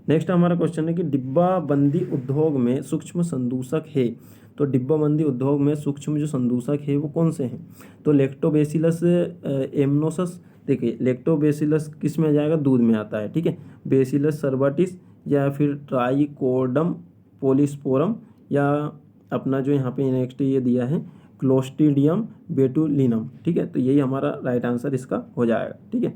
नेक्स्ट हमारा क्वेश्चन है कि डिब्बाबंदी उद्योग में सूक्ष्म संदूषक है। तो डिब्बाबंदी उद्योग में सूक्ष्म जो संदूषक है वो कौन से हैं, तो लैक्टोबैसिलस एमनोसस। देखिए लैक्टोबैसिलस किस में आ जाएगा, दूध में आता है, ठीक है। बैसिलस सर्वाटिस या फिर ट्राइकोडम पोलिस्पोरम, या अपना जो यहाँ पे नेक्स्ट ये दिया है क्लोस्ट्रीडियम बेटुलिनम, ठीक है। तो यही हमारा राइट आंसर इसका हो जाएगा, ठीक है।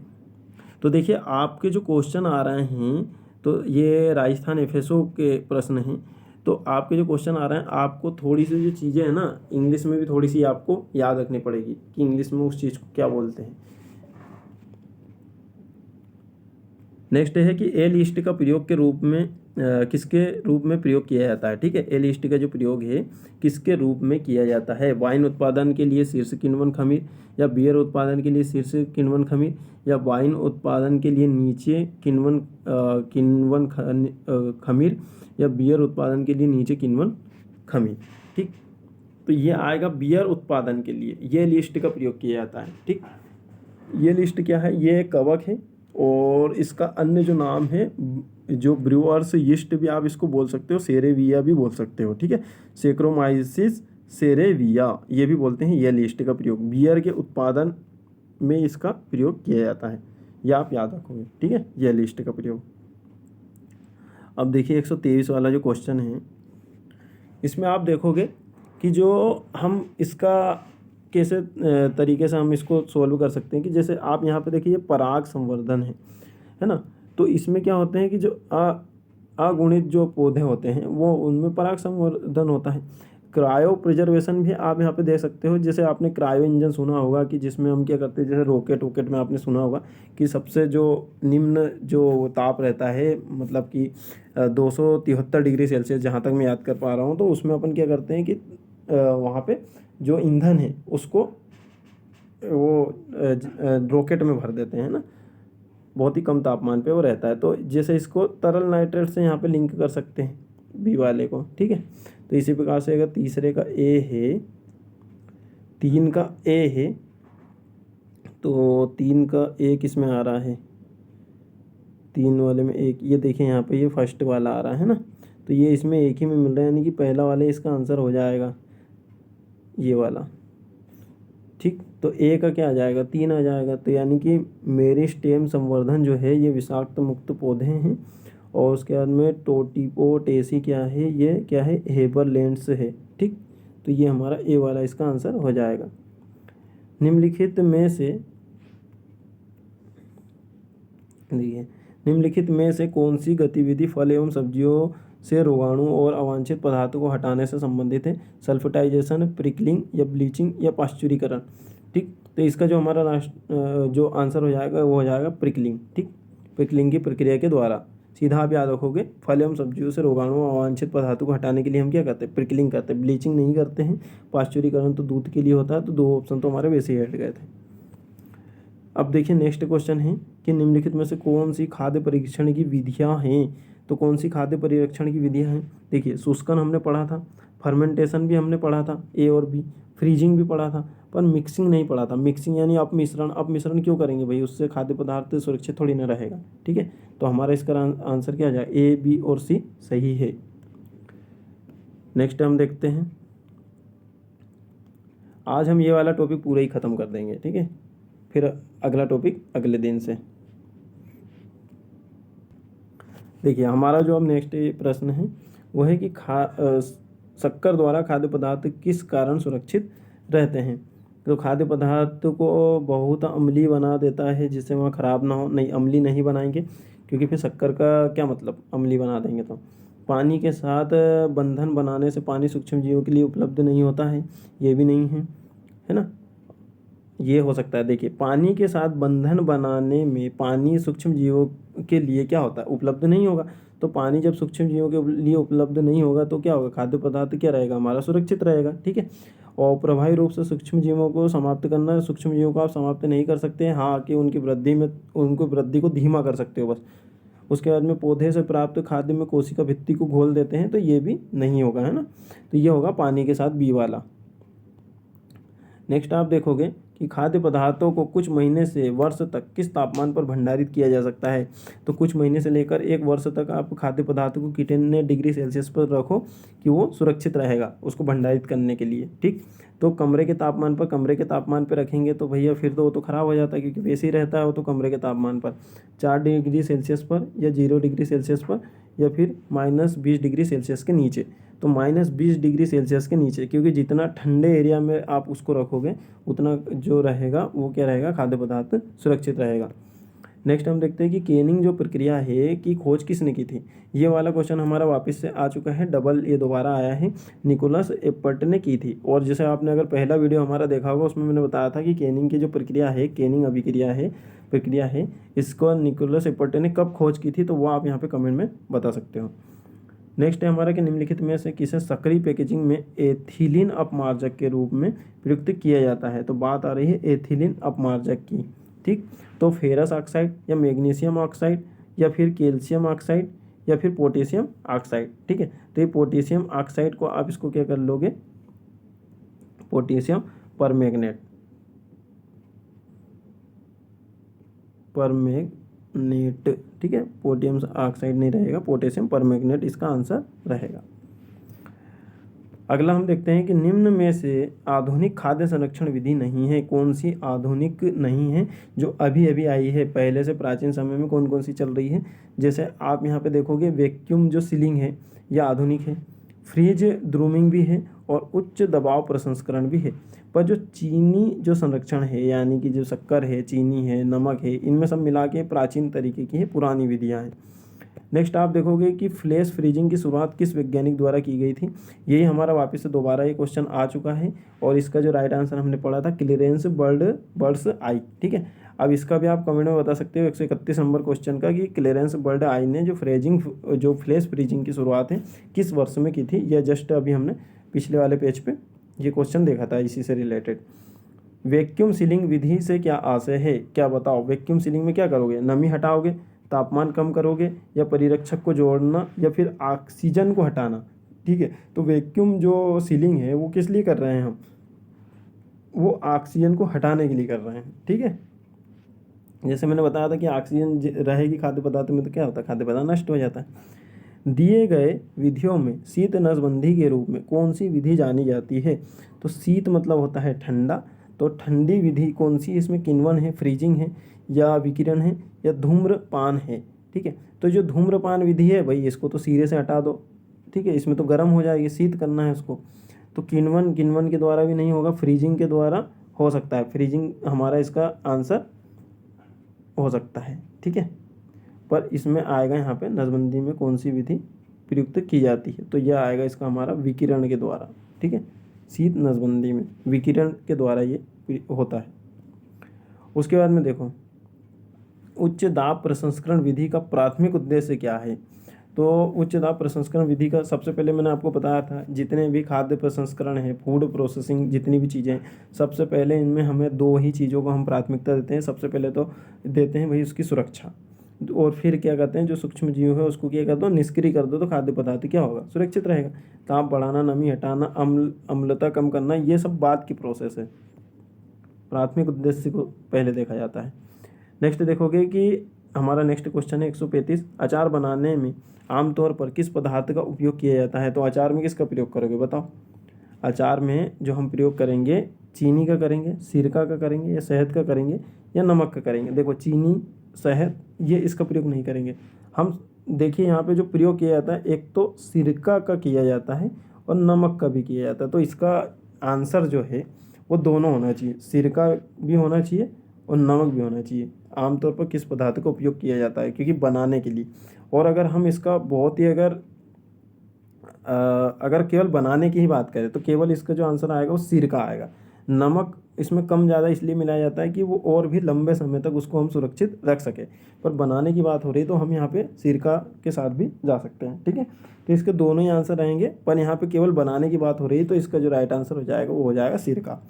तो देखिए आपके जो क्वेश्चन आ रहे हैं, तो ये राजस्थान एफएसओ के प्रश्न हैं। तो आपके जो क्वेश्चन आ रहे हैं, आपको थोड़ी सी जो चीज़ें हैं ना, इंग्लिश में भी थोड़ी सी आपको याद रखनी पड़ेगी कि इंग्लिश में उस चीज़ को क्या बोलते हैं। नेक्स्ट है कि ए लिस्ट का प्रयोग के रूप में किसके रूप में प्रयोग किया जाता है, ठीक है। ए लिस्ट का जो प्रयोग है किसके रूप में किया जाता है, वाइन उत्पादन के लिए शीर्ष किण्वन खमीर, या बियर उत्पादन के लिए शीर्ष किण्वन खमीर, या वाइन उत्पादन के लिए नीचे किण्वन खमीर, या बियर उत्पादन के लिए नीचे किण्वन खमीर, ठीक। तो ये आएगा बियर उत्पादन के लिए ये लिस्ट का प्रयोग किया जाता है, ठीक। ये लिस्ट क्या है, ये कवक है, और इसका अन्य जो नाम है जो ब्रूअर्स यीस्ट भी आप इसको बोल सकते हो, सेरेविया भी बोल सकते हो, ठीक है। सेक्रोमाइसिस सेरेविया ये भी बोलते हैं। ये लिस्ट का प्रयोग बियर के उत्पादन में इसका प्रयोग किया जाता है, यह आप याद रखोगे, ठीक है। यह लिस्ट का प्रयोग। अब देखिए 123 वाला जो क्वेश्चन है, इसमें आप देखोगे कि जो हम इसका कैसे तरीके से हम इसको सोल्व कर सकते हैं कि जैसे आप यहाँ पे देखिए पराग संवर्धन है ना। तो इसमें क्या होते हैं कि जो अगुणित जो पौधे होते हैं वो उनमें पराग संवर्धन होता है। क्रायो प्रिजर्वेशन भी आप यहाँ पे देख सकते हो। जैसे आपने क्रायो इंजन सुना होगा कि जिसमें हम क्या करते हैं, जैसे रॉकेट वॉकेट में आपने सुना होगा कि सबसे जो निम्न जो ताप रहता है, मतलब कि 273 डिग्री सेल्सियस, जहाँ तक मैं याद कर पा रहा हूँ, तो उसमें अपन क्या करते हैं कि वहाँ पे जो ईंधन है उसको वो रॉकेट में भर देते हैं ना, बहुत ही कम तापमान पे वो रहता है। तो जैसे इसको तरल नाइट्रेट से यहाँ पे लिंक कर सकते हैं बी वाले को, ठीक है। तो इसी प्रकार से अगर तीसरे का ए है, 3 का ए है, तो 3 का ए किस में आ रहा है, 3 वाले में एक, ये देखें यहाँ पे ये फर्स्ट वाला आ रहा है ना, तो ये इसमें एक ही में मिल रहा है, यानी कि पहला वाला इसका आंसर हो जाएगा ये वाला, ठीक। तो ए का क्या आ जाएगा, 3 आ जाएगा। तो यानी कि मेरिस्टेम संवर्धन जो है ये विषाक्त मुक्त पौधे हैं, और उसके बाद में टोटिपोटेसी क्या है, ये क्या है, हेबरलैंड्स है, ठीक। तो ये हमारा ए वाला इसका आंसर हो जाएगा। निम्नलिखित में से कौन सी गतिविधि फल एवं सब्जियों से रोगाणु और अवांछित पदार्थों को हटाने से संबंधित है, सल्फेटाइजेशन, प्रिकलिंग या ब्लीचिंग या पाश्चुरीकरण, ठीक। तो इसका जो हमारा जो आंसर हो जाएगा वो हो जाएगा प्रिकलिंग, ठीक। प्रिकलिंग की प्रक्रिया के द्वारा, सीधा आप याद रखोगे, फल एवं सब्जियों से रोगाणु और अवांछित पदार्थों को हटाने के लिए हम क्या करते हैं, प्रिकलिंग करते हैं, ब्लीचिंग नहीं करते हैं। पाश्चुरीकरण तो दूध के लिए होता है। तो 2 ऑप्शन तो हमारे वैसे ही हट गए थे। अब देखिए नेक्स्ट क्वेश्चन है कि निम्नलिखित में से कौन सी खाद्य परीक्षण की विधियां हैं। तो कौन सी खाद्य परीक्षण की विधियां हैं, देखिए शुष्कन हमने पढ़ा था, फर्मेंटेशन भी हमने पढ़ा था ए और बी, फ्रीजिंग भी पढ़ा था, पर मिक्सिंग नहीं पढ़ा था। मिक्सिंग यानी अपमिश्रण क्यों करेंगे भाई, उससे खाद्य पदार्थ सुरक्षित थोड़ी ना रहेगा, ठीक है। तो हमारा इसका आंसर क्या आ जाए, ए, बी और सी सही है। नेक्स्ट हम देखते हैं, आज हम ये वाला टॉपिक पूरा ही ख़त्म कर देंगे, ठीक है। फिर अगला टॉपिक अगले दिन से। देखिए हमारा जो अब नेक्स्ट प्रश्न है वो है कि शक्कर द्वारा खाद्य पदार्थ किस कारण सुरक्षित रहते हैं। तो खाद्य पदार्थ को बहुत अम्लीय बना देता है जिससे वह ख़राब ना हो। नहीं, अम्लीय नहीं बनाएंगे, क्योंकि फिर शक्कर का क्या मतलब, अम्लीय बना देंगे तो। पानी के साथ बंधन बनाने से पानी सूक्ष्म जीवों के लिए उपलब्ध नहीं होता है, ये भी नहीं है, है ना। ये हो सकता है। देखिए, पानी के साथ बंधन बनाने में पानी सूक्ष्म जीवों के लिए क्या होता है, उपलब्ध नहीं होगा। तो पानी जब सूक्ष्म जीवों के लिए उपलब्ध नहीं होगा तो क्या होगा, खाद्य पदार्थ क्या रहेगा हमारा, सुरक्षित रहेगा। ठीक है। और प्रभावी रूप से सूक्ष्म जीवों को समाप्त करना, सूक्ष्म जीवों को आप समाप्त नहीं कर सकते हैं, हाँ, कि उनकी वृद्धि में, उनको वृद्धि को धीमा कर सकते हो बस। उसके बाद में पौधे से प्राप्त खाद्य में कोशिका भित्ति को घोल देते हैं, तो ये भी नहीं होगा, है ना। तो ये होगा पानी के साथ बी वाला। नेक्स्ट आप देखोगे कि खाद्य पदार्थों को कुछ महीने से वर्ष तक किस तापमान पर भंडारित किया जा सकता है। तो कुछ महीने से लेकर 1 वर्ष तक आप खाद्य पदार्थों को कितने डिग्री सेल्सियस पर रखो कि वो सुरक्षित रहेगा उसको भंडारित करने के लिए। ठीक। तो कमरे के तापमान पर रखेंगे तो भैया फिर तो वो तो ख़राब हो जाता है, क्योंकि वैसे ही रहता है वो तो कमरे के तापमान पर। 4 डिग्री सेल्सियस पर या 0 डिग्री सेल्सियस पर या फिर -20 डिग्री सेल्सियस के नीचे। तो -20 डिग्री सेल्सियस के नीचे, क्योंकि जितना ठंडे एरिया में आप उसको रखोगे उतना जो रहेगा वो क्या रहेगा, खाद्य पदार्थ सुरक्षित रहेगा। नेक्स्ट हम देखते हैं कि केनिंग जो प्रक्रिया है की खोज किसने की थी। ये वाला क्वेश्चन हमारा वापस से आ चुका है, डबल ये दोबारा आया है। निकोलस एपर्ट ने की थी। और जैसे आपने अगर पहला वीडियो हमारा देखा होगा उसमें मैंने बताया था कि केनिंग की जो प्रक्रिया है, केनिंग अभिक्रिया है, प्रक्रिया है, इसको निकोलस एपर्ट ने कब खोज की थी, तो वो आप यहाँ पे कमेंट में बता सकते हो। नेक्स्ट है हमारा कि निम्नलिखित में से किसे सक्रिय पैकेजिंग में एथिलीन अपमार्जक के रूप में प्रयुक्त किया जाता है। तो बात आ रही है एथिलीन अपमार्जक की। ठीक। तो फेरस ऑक्साइड या मैग्नीशियम ऑक्साइड या फिर कैल्शियम ऑक्साइड या फिर पोटेशियम ऑक्साइड। ठीक है। तो ये पोटेशियम ऑक्साइड को आप इसको क्या कर लोगे, पोटेशियम परमैंगनेट, ठीक है, पोटेशियम ऑक्साइड नहीं रहेगा, पोटेशियम परमैंगनेट इसका आंसर रहेगा। अगला हम देखते हैं कि निम्न में से आधुनिक खाद्य संरक्षण विधि नहीं है। कौन सी आधुनिक नहीं है जो अभी अभी आई है, पहले से प्राचीन समय में कौन कौन सी चल रही है। जैसे आप यहाँ पे देखोगे वैक्यूम जो सीलिंग है यह आधुनिक है, फ्रीज द्रूमिंग भी है और उच्च दबाव प्रसंस्करण भी है। पर जो चीनी जो संरक्षण है, यानी कि जो शक्कर है, चीनी है, नमक है, इनमें सब मिला के प्राचीन तरीके की है, पुरानी विधियाँ हैं। नेक्स्ट आप देखोगे कि फ्लैश फ्रीजिंग की शुरुआत किस वैज्ञानिक द्वारा की गई थी। यही हमारा वापस से दोबारा ये क्वेश्चन आ चुका है और इसका जो राइट आंसर हमने पढ़ा था क्लियरेंस बर्ड्स आई। ठीक है। अब इसका भी आप कमेंट में बता सकते हो 131 नंबर क्वेश्चन का कि क्लियरेंस बर्ड आई ने जो फ्लैश फ्रीजिंग की शुरुआत है किस वर्ष में की थी। यह जस्ट अभी हमने पिछले वाले पेज पे ये क्वेश्चन देखा था इसी से रिलेटेड। वैक्यूम सीलिंग विधि से क्या आशय है, क्या बताओ। वैक्यूम सीलिंग में क्या करोगे, नमी हटाओगे, तापमान कम करोगे, या परिरक्षक को जोड़ना, या फिर ऑक्सीजन को हटाना। ठीक है। तो वैक्यूम जो सीलिंग है वो किस लिए कर रहे हैं हम, वो ऑक्सीजन को हटाने के लिए कर रहे हैं। ठीक है। जैसे मैंने बताया था कि ऑक्सीजन रहेगी खाद्य पदार्थ में तो क्या होता है, खाद्य पदार्थ नष्ट हो जाता है। दिए गए विधियों में शीत नसबंदी के रूप में कौन सी विधि जानी जाती है। तो शीत मतलब होता है ठंडा, तो ठंडी विधि कौन सी, इसमें किण्वन है, फ्रीजिंग है, या विकिरण है, या धूम्रपान है। ठीक है। तो जो धूम्रपान विधि है भाई इसको तो सिरे से हटा दो। ठीक है। इसमें तो गर्म हो जाएगी, शीत करना है उसको। तो किण्वन के द्वारा भी नहीं होगा, फ्रीजिंग के द्वारा हो सकता है। फ्रीजिंग हमारा इसका आंसर हो सकता है। ठीक है। पर इसमें आएगा यहाँ पे नसबंदी में कौन सी विधि प्रयुक्त की जाती है, तो यह आएगा इसका हमारा विकिरण के द्वारा। ठीक है। शीत नसबंदी में विकिरण के द्वारा ये होता है। उसके बाद में देखो उच्च दाब प्रसंस्करण विधि का प्राथमिक उद्देश्य क्या है। तो उच्च दाब प्रसंस्करण विधि का सबसे पहले मैंने आपको बताया था जितने भी खाद्य प्रसंस्करण है, फूड प्रोसेसिंग जितनी भी चीज़ें हैं, सबसे पहले इनमें हमें दो ही चीज़ों को हम प्राथमिकता देते हैं। सबसे पहले तो देते हैं भाई उसकी सुरक्षा, और फिर क्या कहते हैं जो सूक्ष्म जीव है उसको क्या कर दो, निष्क्रिय कर दो, तो खाद्य पदार्थ क्या होगा, सुरक्षित रहेगा। ताप बढ़ाना, नमी हटाना, अम्लता कम करना, ये सब बाद की प्रोसेस है। प्राथमिक उद्देश्य को पहले देखा जाता है। नेक्स्ट देखोगे कि हमारा नेक्स्ट क्वेश्चन है 135। अचार बनाने में आमतौर पर किस पदार्थ का उपयोग किया जाता है। तो अचार में किसका प्रयोग करोगे बताओ। अचार में जो हम प्रयोग करेंगे चीनी का करेंगे, सिरका का करेंगे, या शहद का करेंगे, या नमक का करेंगे। देखो चीनी, शहद, ये इसका प्रयोग नहीं करेंगे हम। देखिए यहाँ पे जो प्रयोग किया जाता है एक तो सिरका का किया जाता है और नमक का भी किया जाता है। तो इसका आंसर जो है वो दोनों होना चाहिए, सिरका भी होना चाहिए और नमक भी होना चाहिए। आमतौर पर किस पदार्थ का उपयोग किया जाता है, क्योंकि बनाने के लिए। और अगर हम इसका बहुत ही अगर केवल बनाने की ही बात करें तो केवल इसका जो आंसर आएगा वो सिरका आएगा। नमक इसमें कम ज़्यादा इसलिए मिलाया जाता है कि वो और भी लंबे समय तक उसको हम सुरक्षित रख सकें। पर बनाने की बात हो रही है तो हम यहाँ पे सिरका के साथ भी जा सकते हैं, ठीक है। तो इसके दोनों ही आंसर रहेंगे, पर यहाँ पे केवल बनाने की बात हो रही है तो इसका जो राइट आंसर हो जाएगा वो हो जाएगा सिरका।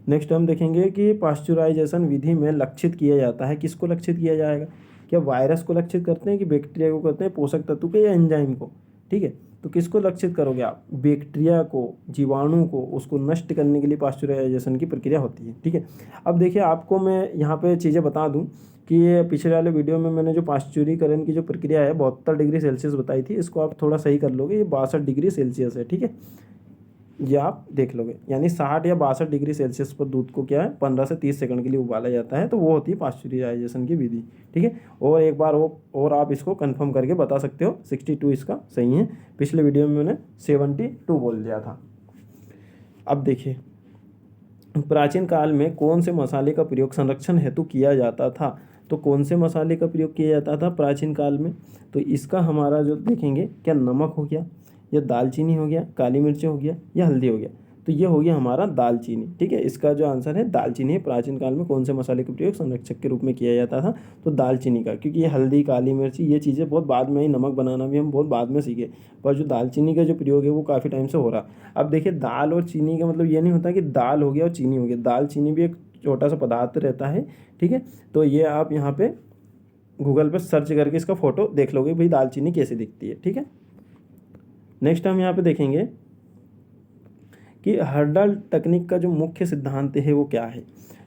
नेक्स्ट हम देखेंगे कि पाश्चुराइजेशन विधि में लक्षित किया जाता है, किसको लक्षित किया जाएगा? क्या वायरस को लक्षित करते हैं कि बैक्टीरिया को करते हैं, पोषक तत्व को या एंजाइम को? ठीक है, तो किसको लक्षित करोगे आप? बैक्टीरिया को, जीवाणु को, उसको नष्ट करने के लिए पाश्चुराइजेशन की प्रक्रिया होती है, ठीक है। अब देखिए आपको मैं यहाँ पे चीज़ें बता दूँ कि ये पिछले वाले वीडियो में मैंने जो पाश्चुरीकरण की जो प्रक्रिया है 72 डिग्री सेल्सियस बताई थी, इसको आप थोड़ा सही कर लोगे, ये 62 डिग्री सेल्सियस है, ठीक है। ये आप देख लोगे, यानी 60 या 62 डिग्री सेल्सियस पर दूध को क्या है 15 से 30 सेकंड के लिए उबाला जाता है, तो वो होती है पाश्चुराइजेशन की विधि, ठीक है। और एक बार वो और आप इसको कंफर्म करके बता सकते हो, 62 इसका सही है। पिछले वीडियो में मैंने 72 बोल दिया था। अब देखिए प्राचीन काल में कौन से मसाले का प्रयोग संरक्षण हेतु किया जाता था? तो कौन से मसाले का प्रयोग किया जाता था प्राचीन काल में? तो इसका हमारा जो देखेंगे, क्या नमक हो गया, या दालचीनी हो गया, काली मिर्च हो गया, या हल्दी हो गया? तो ये हो गया हमारा दालचीनी, ठीक है। इसका जो आंसर है दालचीनी है। प्राचीन काल में कौन से मसाले का प्रयोग संरक्षक के रूप में किया जाता था? तो दालचीनी का, क्योंकि ये हल्दी, काली मिर्ची, ये चीज़ें बहुत बाद में ही, नमक बनाना भी हम बहुत बाद में सीखे, पर जो दालचीनी का जो प्रयोग है वो काफ़ी टाइम से हो रहा। अब देखिए दाल और चीनी का मतलब ये नहीं होता कि दाल हो गया और चीनी हो गया, दाल चीनी भी एक छोटा सा पदार्थ रहता है, ठीक है। तो ये आप यहाँ पे गूगल पर सर्च करके इसका फोटो देख लोगे भाई दालचीनी कैसे दिखती है, ठीक है। नेक्स्ट हम यहाँ पे देखेंगे कि हर्डल तकनीक का जो मुख्य सिद्धांत है वो क्या है?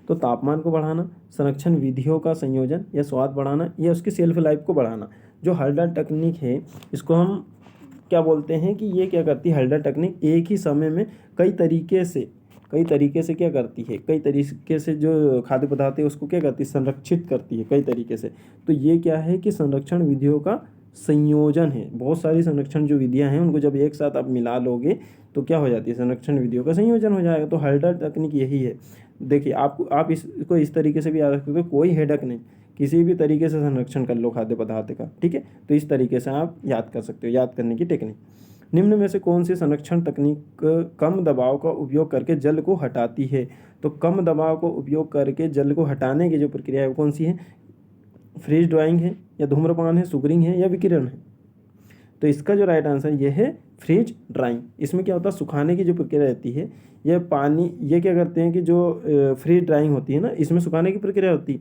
तो तापमान को बढ़ाना, संरक्षण विधियों का संयोजन, या स्वाद बढ़ाना, या उसकी सेल्फ लाइफ को बढ़ाना। जो हर्डल तकनीक है इसको हम क्या बोलते हैं कि ये क्या करती है? हर्डल तकनीक एक ही समय में कई तरीके से क्या करती है, कई तरीके से जो खाद्य पदार्थ है उसको क्या करती है? संरक्षित करती है कई तरीके से। तो ये क्या है कि संरक्षण विधियों का संयोजन है। बहुत सारी संरक्षण जो विधियां हैं उनको जब एक साथ आप मिला लोगे तो क्या हो जाती है? संरक्षण विधियों का संयोजन हो जाएगा। तो हर्डल तकनीक यही है। देखिए आप इसको इस तरीके से भी याद रख सकते हो, कोई हेडक नहीं, किसी भी तरीके से संरक्षण कर लो खाद्य पदार्थ का, ठीक है। तो इस तरीके से आप याद कर सकते हो, याद करने की टेक्निक। निम्न में से कौन सी संरक्षण तकनीक कम दबाव का उपयोग करके जल को हटाती है? तो कम दबाव को उपयोग करके जल को हटाने की जो प्रक्रिया है वो कौन सी है? फ्रीज ड्राइंग है, या धूम्रपान है, सुगरिंग है, या विकिरण है? तो इसका जो राइट आंसर ये है फ्रीज ड्राइंग। इसमें क्या होता है? सुखाने की जो प्रक्रिया रहती है, ये पानी, ये क्या करते हैं कि जो फ्रीज ड्राइंग होती है ना, इसमें सुखाने की प्रक्रिया होती है,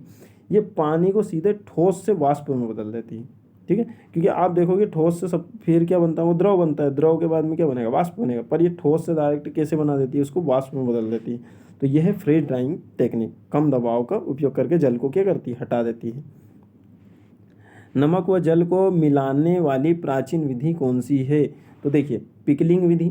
ये पानी को सीधे ठोस से वाष्प में बदल देती है, ठीक है। क्योंकि आप देखोगे ठोस से सब फिर क्या बनता है? वो द्रव बनता है, द्रव के बाद में क्या बनेगा? वाष्प बनेगा। पर ये ठोस से डायरेक्ट कैसे बना देती है? उसको वाष्प में बदल देती है। तो यह है फ्रीज ड्राइंग टेक्निक, कम दबाव का उपयोग करके जल को क्या करती है? हटा देती है। नमक व जल को मिलाने वाली प्राचीन विधि कौन सी है? तो देखिए पिकलिंग विधि,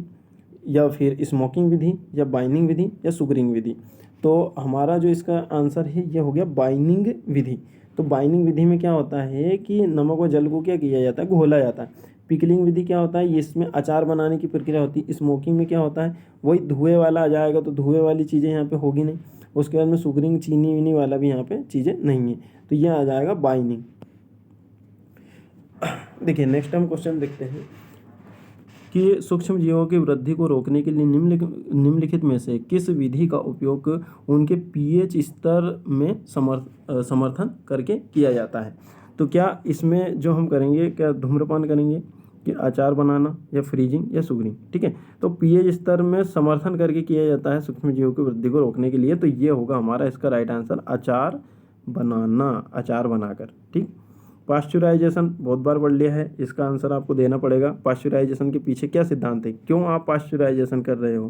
या फिर स्मोकिंग विधि, या बाइंडिंग विधि, या सुगरिंग विधि। तो हमारा जो इसका आंसर है ये हो गया बाइंडिंग विधि। तो बाइंडिंग विधि में क्या होता है कि नमक व जल को क्या किया जाता है? घोला जाता है। पिकलिंग विधि क्या होता है? इसमें अचार बनाने की प्रक्रिया होती है। स्मोकिंग में क्या होता है? वही धुएँ वाला आ जाएगा, तो धुएँ वाली चीज़ें यहाँ पे होगी नहीं। उसके बाद में सुगरिंग, चीनी वीनी वाला भी यहाँ पे चीज़ें नहीं है, तो यह आ जाएगा बाइंडिंग। देखिए नेक्स्ट हम क्वेश्चन देखते हैं कि सूक्ष्म जीवों की वृद्धि को रोकने के लिए निम्नलिखित में से किस विधि का उपयोग उनके पीएच स्तर में समर्थन करके किया जाता है? तो क्या इसमें जो हम करेंगे, क्या धूम्रपान करेंगे, कि अचार बनाना, या फ्रीजिंग, या सुगरिंग, ठीक है। तो पीएच स्तर में समर्थन करके किया जाता है सूक्ष्म जीवों की वृद्धि को रोकने के लिए, तो ये होगा हमारा इसका राइट आंसर, अचार बनाना, अचार बनाकर, ठीक। पाश्चुराइजेशन बहुत बार पढ़ लिया है, इसका आंसर आपको देना पड़ेगा। पाश्चुराइजेशन के पीछे क्या सिद्धांत है? क्यों आप पाश्चुराइजेशन कर रहे हो?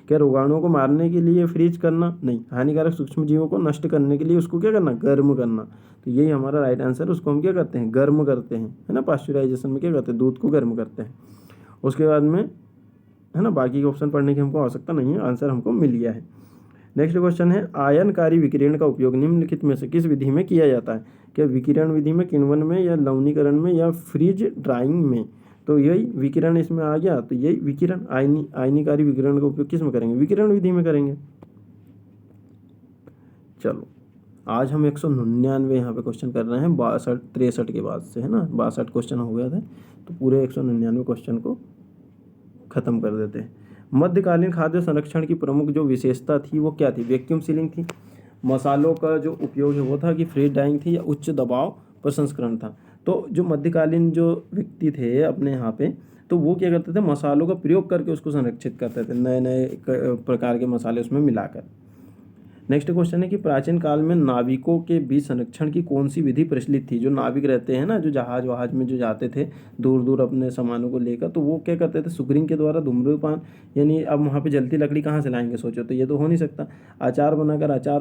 क्या रोगाणुओं को मारने के लिए फ्रीज करना? नहीं, हानिकारक सूक्ष्म जीवों को नष्ट करने के लिए उसको क्या करना? गर्म करना। तो यही हमारा राइट आंसर, उसको हम क्या करते हैं? गर्म करते हैं, है ना। पाश्चुराइजेशन में क्या करते हैं? दूध को गर्म करते हैं। उसके बाद में, है ना, बाकी के ऑप्शन पढ़ने की हमको आवश्यकता नहीं है, आंसर हमको मिल गया है। नेक्स्ट क्वेश्चन है आयनकारी विकिरण का उपयोग निम्नलिखित में से किस विधि में किया जाता है? क्या विकिरण विधि में, किण्वन में, या लवणीकरण में, या फ्रीज ड्राइंग में? तो यही विकिरण इसमें आ गया, तो यही विकिरण, आयनीकारी विकिरण का उपयोग किस में करेंगे? विकिरण विधि में करेंगे। चलो आज हम 199 यहाँ पे क्वेश्चन कर रहे हैं, 62-63 के बाद से, है ना। 62 क्वेश्चन हो गया था, तो पूरे 199 क्वेश्चन को ख़त्म कर देते हैं। मध्यकालीन खाद्य संरक्षण की प्रमुख जो विशेषता थी वो क्या थी? वैक्यूम सीलिंग थी। मसालों का जो उपयोग है वो था कि फ्रीज ड्राइंग थी या उच्च दबाव प्रसंस्करण था। तो जो मध्यकालीन जो व्यक्ति थे अपने यहाँ पे, तो वो क्या करते थे, मसालों का प्रयोग करके उसको संरक्षित करते थे, नए नए प्रकार के मसाले उसमें मिलाकर। नेक्स्ट क्वेश्चन है कि प्राचीन काल में नाविकों के बीच संरक्षण की कौन सी विधि प्रचलित थी? जो नाविक रहते हैं ना, जो जहाज वहाज में जो जाते थे दूर दूर अपने सामानों को लेकर, तो वो क्या करते थे, सुग्रीन के द्वारा धूम्रपान, यानी अब वहाँ पे जलती लकड़ी कहाँ से लाएंगे सोचो, तो ये तो हो नहीं सकता। अचार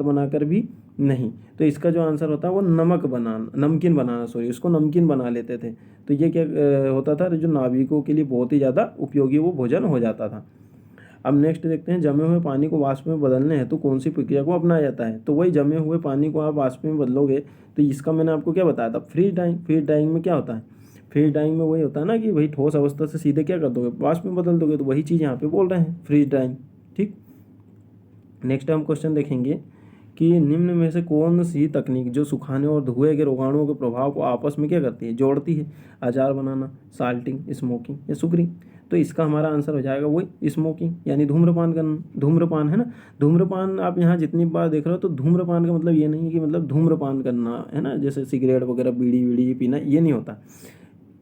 बनाकर भी नहीं, तो इसका जो आंसर होता है वो नमकीन बनाना, सॉरी, उसको नमकीन बना लेते थे। तो ये क्या होता था, जो नाविकों के लिए बहुत ही ज़्यादा उपयोगी वो भोजन हो जाता था। अब नेक्स्ट देखते हैं, जमे हुए पानी को वाष्प में बदलने हेतु कौन सी प्रक्रिया को अपनाया जाता है? तो वही जमे हुए पानी को आप वाष्प में बदलोगे, तो इसका मैंने आपको क्या बताया था, फ्रीज ड्राइंग। फ्रीज ड्राइंग में क्या होता है, फ्रीज ड्राइंग में वही होता है ना कि वही ठोस अवस्था से सीधे क्या कर दोगे, वाष्प में बदल दोगे, तो वही चीज़ यहाँ पे बोल रहे हैं, फ्रीज ड्राइंग। ठीक, नेक्स्ट हम क्वेश्चन देखेंगे कि निम्न में से कौन सी तकनीक जो सुखाने और धुएं के रोगाणुओं के प्रभाव को आपस में क्या करती है, जोड़ती है? अचार बनाना, साल्टिंग, स्मोकिंग या सुगरिंग? तो इसका हमारा आंसर हो जाएगा वही स्मोकिंग, यानी धूम्रपान करना। धूम्रपान है ना, धूम्रपान आप यहाँ जितनी बार देख रहे हो, तो धूम्रपान का मतलब ये नहीं है कि मतलब धूम्रपान करना है ना, जैसे सिगरेट वगैरह, बीड़ी वीड़ी पीना, ये नहीं होता।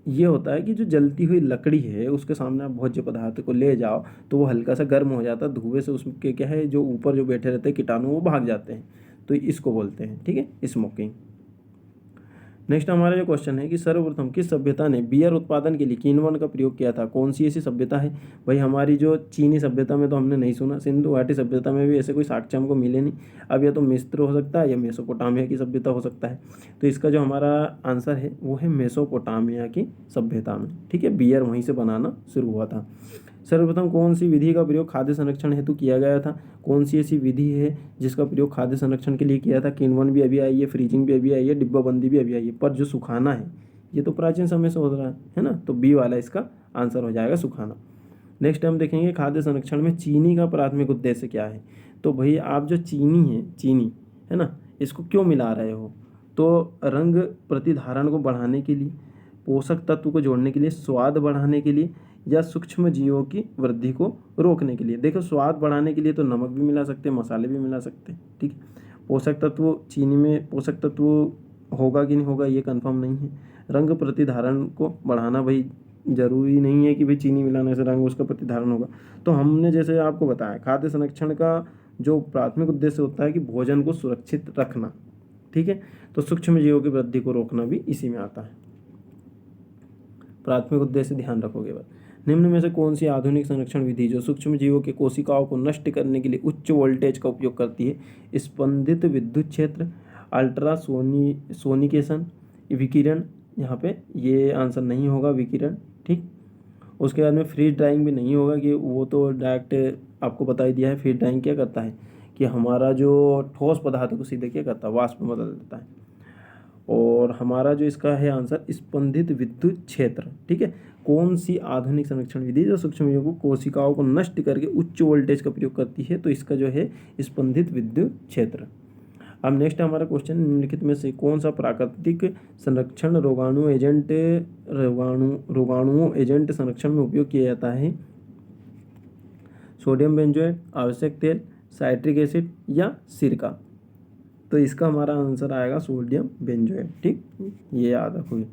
ये होता है कि जो जलती हुई लकड़ी है उसके सामने आप भोज्य पदार्थ को ले जाओ तो वो हल्का सा गर्म हो जाता है, धुएं से उसके क्या है, जो ऊपर जो बैठे रहते हैं कीटाणु वो भाग जाते हैं, तो इसको बोलते हैं, ठीक है, स्मोकिंग। नेक्स्ट हमारा जो क्वेश्चन है कि सर्वप्रथम किस सभ्यता ने बियर उत्पादन के लिए किण्वन का प्रयोग किया था? कौन सी ऐसी सभ्यता है? भाई हमारी जो चीनी सभ्यता में तो हमने नहीं सुना, सिंधु घाटी सभ्यता में भी ऐसे कोई साक्ष्य हमको मिले नहीं। अब या तो मिस्र हो सकता है या मेसोपोटामिया की सभ्यता हो सकता है। तो इसका जो हमारा आंसर है वो है मेसोपोटामिया की सभ्यता में, ठीक है, बियर वहीं से बनाना शुरू हुआ था। सर्वप्रथम कौन सी विधि का प्रयोग खाद्य संरक्षण हेतु किया गया था? कौन सी ऐसी विधि है जिसका प्रयोग खाद्य संरक्षण के लिए किया था? किण्वन भी अभी आई है, फ्रीजिंग भी अभी आई है, डिब्बाबंदी भी अभी आई है, पर जो सुखाना है ये तो प्राचीन समय से हो रहा है ना, तो बी वाला इसका आंसर हो जाएगा, सुखाना। नेक्स्ट हम देखेंगे खाद्य संरक्षण में चीनी का प्राथमिक उद्देश्य क्या है? तो भाई आप जो चीनी है ना, इसको क्यों मिला रहे हो? तो रंग प्रतिधारण को बढ़ाने के लिए, पोषक तत्व को जोड़ने के लिए, स्वाद बढ़ाने के लिए, या सूक्ष्म जीवों की वृद्धि को रोकने के लिए। देखो, स्वाद बढ़ाने के लिए तो नमक भी मिला सकते हैं, मसाले भी मिला सकते हैं, ठीक है। पोषक तत्व, चीनी में पोषक तत्व होगा कि नहीं होगा ये कंफर्म नहीं है। रंग प्रतिधारण को बढ़ाना, भाई जरूरी नहीं है कि भाई चीनी मिलाने से रंग उसका प्रतिधारण होगा। तो हमने जैसे आपको बताया, खाद्य संरक्षण का जो प्राथमिक उद्देश्य होता है कि भोजन को सुरक्षित रखना, ठीक है, तो सूक्ष्म जीवों की वृद्धि को रोकना भी इसी में आता है। प्राथमिक उद्देश्य ध्यान रखोगे बस। निम्न में से कौन सी आधुनिक संरक्षण विधि जो सूक्ष्म जीवों के कोशिकाओं को नष्ट करने के लिए उच्च वोल्टेज का उपयोग करती है? स्पंदित विद्युत क्षेत्र, सोनिकेशन, विकिरण, यहाँ पे ये आंसर नहीं होगा, विकिरण, ठीक। उसके बाद में फ्रीज ड्राइंग भी नहीं होगा, कि वो तो डायरेक्ट आपको बता ही दिया है। फ्रीज ड्राइंग क्या करता है कि हमारा जो ठोस पदार्थ को सीधे क्या करता है, वाष्प में बदल देता है। और हमारा जो इसका है आंसर स्पंदित विद्युत क्षेत्र, ठीक है। कौन सी आधुनिक संरक्षण विधि जो सूक्ष्मजीवों को कोशिकाओं को नष्ट करके उच्च वोल्टेज का प्रयोग करती है? तो इसका जो है स्पंदित विद्युत क्षेत्र। अब नेक्स्ट हमारा क्वेश्चन, निम्नलिखित में से कौन सा प्राकृतिक संरक्षण रोगाणुओं एजेंट संरक्षण में उपयोग किया जाता है? सोडियम बेंजोएट, आवश्यक तेल, साइट्रिक एसिड या सिरका? तो इसका हमारा आंसर आएगा सोडियम बेंजोएट, ठीक, ये याद रखोगे।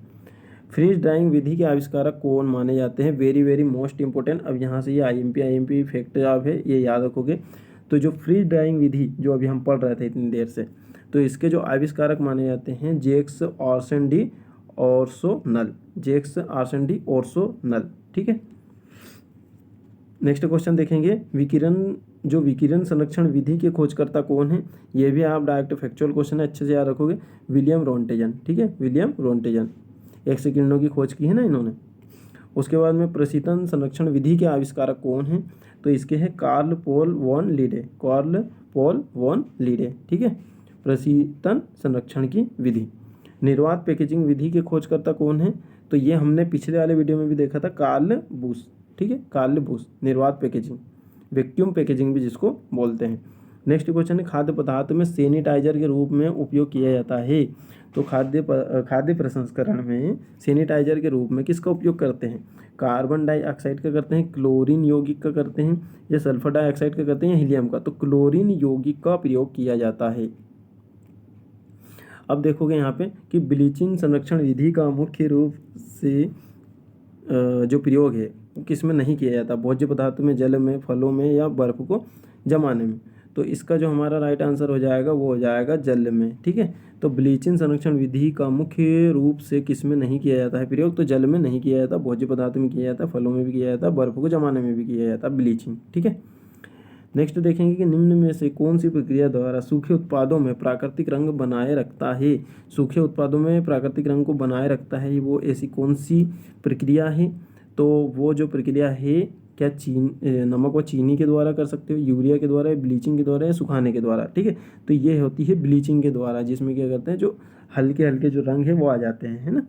फ्रीज ड्राइंग विधि के आविष्कारक कौन माने जाते हैं? Very very most important. अब यहाँ से ये आईएमपी फैक्ट आप है, ये याद रखोगे। तो जो फ्रीज ड्राइंग विधि जो अभी हम पढ़ रहे थे इतनी देर से, तो इसके जो आविष्कारक माने जाते हैं जैक्स ऑर्सन डी ओर्सोनल, ठीक है। नेक्स्ट क्वेश्चन देखेंगे, विकिरण संरक्षण विधि के खोजकर्ता कौन है? ये भी आप डायरेक्ट फैक्चुअल क्वेश्चन है, अच्छे से याद रखोगे। विलियम रोंटेजन, ठीक है, विलियम रोंटेजन, एक्स किरणों की खोज की है ना इन्होंने। उसके बाद में प्रशीतन संरक्षण विधि के आविष्कारक कौन हैं? तो इसके हैं कार्ल पोल वॉन लीडे, ठीक है, प्रशीतन संरक्षण की विधि। निर्वात पैकेजिंग विधि के खोजकर्ता कौन है? तो ये हमने पिछले वाले वीडियो में भी देखा था, कार्ल बूस, ठीक है, कार्ल बूस। निर्वात पैकेजिंग, वैक्यूम पैकेजिंग भी जिसको बोलते हैं। नेक्स्ट क्वेश्चन है खाद्य पदार्थ में सैनिटाइजर के रूप में उपयोग किया जाता है। तो खाद्य प्रसंस्करण में सैनिटाइजर के रूप में किसका उपयोग करते हैं? कार्बन डाइऑक्साइड का करते हैं, क्लोरीन यौगिक का करते हैं, या सल्फर डाइऑक्साइड का करते हैं, या हीलियम का? तो क्लोरीन यौगिक का प्रयोग किया जाता है। अब देखोगे यहाँ पे कि ब्लीचिंग संरक्षण विधि का मुख्य रूप से जो प्रयोग है किस में नहीं किया जाता? भोज्य पदार्थों में, जल में, फलों में, या बर्फ को जमाने में? तो इसका जो हमारा राइट आंसर हो जाएगा वो हो जाएगा जल में। ठीक है, तो ब्लीचिंग संरक्षण विधि का मुख्य रूप से किस में नहीं किया जाता है प्रयोग? तो जल में नहीं किया जाता, भोज्य पदार्थों में किया जाता, फलों में भी किया जाता, बर्फ को जमाने में भी किया जाता ब्लीचिंग। ठीक है, नेक्स्ट देखेंगे कि निम्न में से कौन सी प्रक्रिया द्वारा सूखे उत्पादों में प्राकृतिक रंग बनाए रखता है? सूखे उत्पादों में प्राकृतिक रंग को बनाए रखता है वो ऐसी कौन सी प्रक्रिया है? तो वो जो प्रक्रिया है क्या नमक व चीनी के द्वारा कर सकते हो, यूरिया के द्वारा, ब्लीचिंग के द्वारा, या सुखाने के द्वारा? ठीक है, तो ये होती है ब्लीचिंग के द्वारा, जिसमें क्या करते हैं जो हल्के हल्के जो रंग है वो आ जाते हैं, है ना।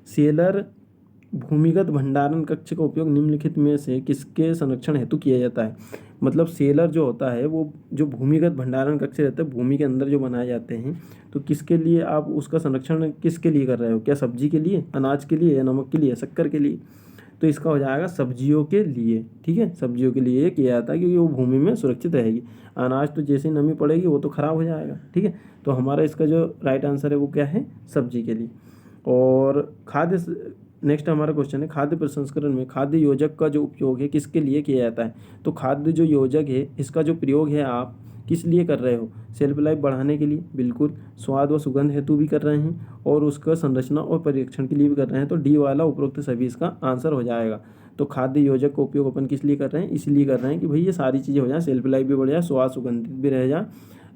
सेलर भूमिगत भंडारण कक्ष का उपयोग निम्नलिखित में से किसके संरक्षण हेतु किया जाता है? मतलब सेलर जो होता है वो जो भूमिगत भंडारण कक्ष रहता है, भूमि के अंदर जो बनाए जाते हैं, तो किसके लिए आप उसका संरक्षण किसके लिए कर रहे हो? क्या सब्जी के लिए, अनाज के लिए, या नमक के लिए, शक्कर के लिए? तो इसका हो जाएगा सब्जियों के लिए। ठीक है, सब्जियों के लिए किया जाता है क्योंकि वो भूमि में सुरक्षित रहेगी। अनाज तो जैसे ही नमी पड़ेगी वो तो खराब हो जाएगा। ठीक है, तो हमारा इसका जो राइट आंसर है वो क्या है? सब्जी के लिए। और नेक्स्ट हमारा क्वेश्चन है खाद्य प्रसंस्करण में खाद्य योजक का जो उपयोग है किसके लिए किया जाता है? तो खाद्य जो योजक है इसका जो प्रयोग है आप किस लिए कर रहे हो? शेल्फ लाइफ बढ़ाने के लिए, बिल्कुल। स्वाद व सुगंध हेतु भी कर रहे हैं, और उसका संरचना और परीक्षण के लिए भी कर रहे हैं। तो डी वाला उपरोक्त सभी इसका आंसर हो जाएगा। तो खाद्य योजक का उपयोग अपन किस लिए कर रहे हैं? इसलिए कर रहे हैं कि भाई ये सारी चीज़ें हो जाए, शेल्फ लाइफ भी बढ़ जाए, स्वाद सुगंधित भी रह जाए,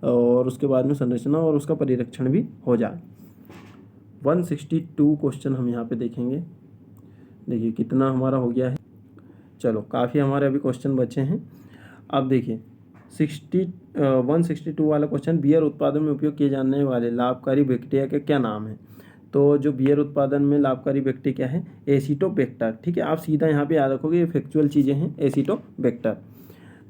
और उसके बाद में संरचना और उसका परीक्षण भी हो जाए। 162 क्वेश्चन हम यहाँ पे देखेंगे। देखिए कितना हमारा हो गया है। चलो काफ़ी हमारे अभी क्वेश्चन बचे हैं। अब देखिए 162 वाला क्वेश्चन, बियर उत्पादन में उपयोग किए जाने वाले लाभकारी बैक्टीरिया के क्या नाम है? तो जो बियर उत्पादन में लाभकारी बैक्टीरिया क्या है? एसिटोबैक्टर। ठीक है, आप सीधा यहाँ पे याद रखोगे, ये फैक्चुअल चीज़ें हैं, एसिटोबैक्टर।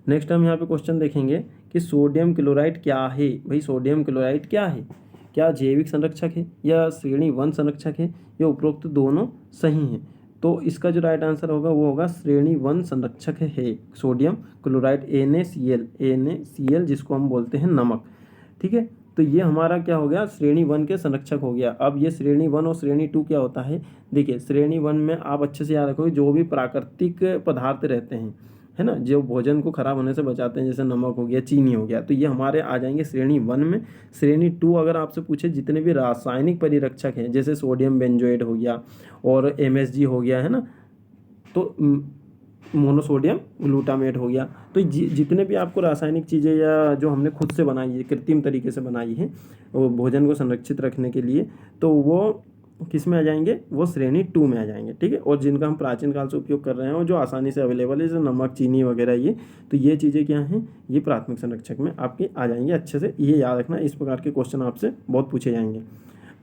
नेक्स्ट हम यहाँ पे क्वेश्चन देखेंगे कि सोडियम क्लोराइड क्या है? भाई सोडियम क्लोराइड क्या है? क्या जैविक संरक्षक है, या श्रेणी 1 संरक्षक है, या उपरोक्त दोनों सही हैं? तो इसका जो राइट आंसर होगा वो होगा श्रेणी 1 संरक्षक है सोडियम क्लोराइड, NaCl जिसको हम बोलते हैं नमक। ठीक है, तो ये हमारा क्या हो गया? श्रेणी 1 के संरक्षक हो गया। अब ये श्रेणी 1 और श्रेणी 2 क्या होता है? देखिए श्रेणी 1 में आप अच्छे से याद रखोगे जो भी प्राकृतिक पदार्थ रहते हैं, है ना, जो भोजन को खराब होने से बचाते हैं, जैसे नमक हो गया, चीनी हो गया, तो ये हमारे आ जाएंगे श्रेणी 1 में। श्रेणी 2 अगर आपसे पूछे जितने भी रासायनिक परिरक्षक हैं, जैसे सोडियम बेंजोएट हो गया और MSG हो गया, है ना, तो मोनोसोडियम ग्लूटामेट हो गया, तो जितने भी आपको रासायनिक चीज़ें या जो हमने खुद से बनाई है, कृत्रिम तरीके से बनाई है वो भोजन को संरक्षित रखने के लिए, तो वो किस में आ जाएंगे? वो श्रेणी 2 में आ जाएंगे। ठीक है, और जिनका हम प्राचीन काल से उपयोग कर रहे हैं और जो आसानी से अवेलेबल है, जैसे नमक, चीनी वगैरह, ये तो ये चीज़ें क्या हैं? ये प्राथमिक संरक्षक में आपके आ जाएंगे। अच्छे से ये याद रखना, इस प्रकार के क्वेश्चन आपसे बहुत पूछे जाएंगे।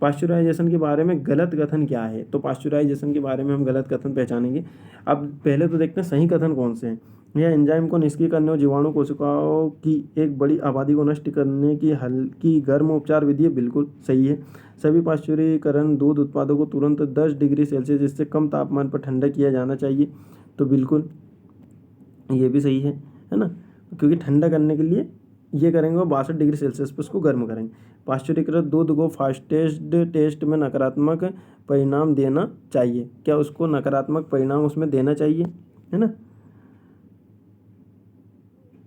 पाश्चुराइजेशन के बारे में गलत कथन क्या है? तो पाश्चुराइजेशन के बारे में हम गलत कथन पहचानेंगे। अब पहले तो देखते हैं सही कथन कौन से हैं। यह एंजाइम को निष्क्रिय करने और जीवाणु कोशिकाओं की एक बड़ी आबादी को नष्ट करने की हल्की गर्म उपचार विधि बिल्कुल सही है। सभी पाश्चुरीकरण दूध उत्पादों को तुरंत 10 डिग्री सेल्सियस इससे कम तापमान पर ठंडा किया जाना चाहिए, तो बिल्कुल ये भी सही है ना, क्योंकि ठंडा करने के लिए ये करेंगे और 62 डिग्री सेल्सियस पर उसको गर्म करेंगे। पाश्चुरीकृत दूध को फास्टेस्ट टेस्ट में नकारात्मक परिणाम देना चाहिए। क्या उसको नकारात्मक परिणाम उसमें देना चाहिए, है ना?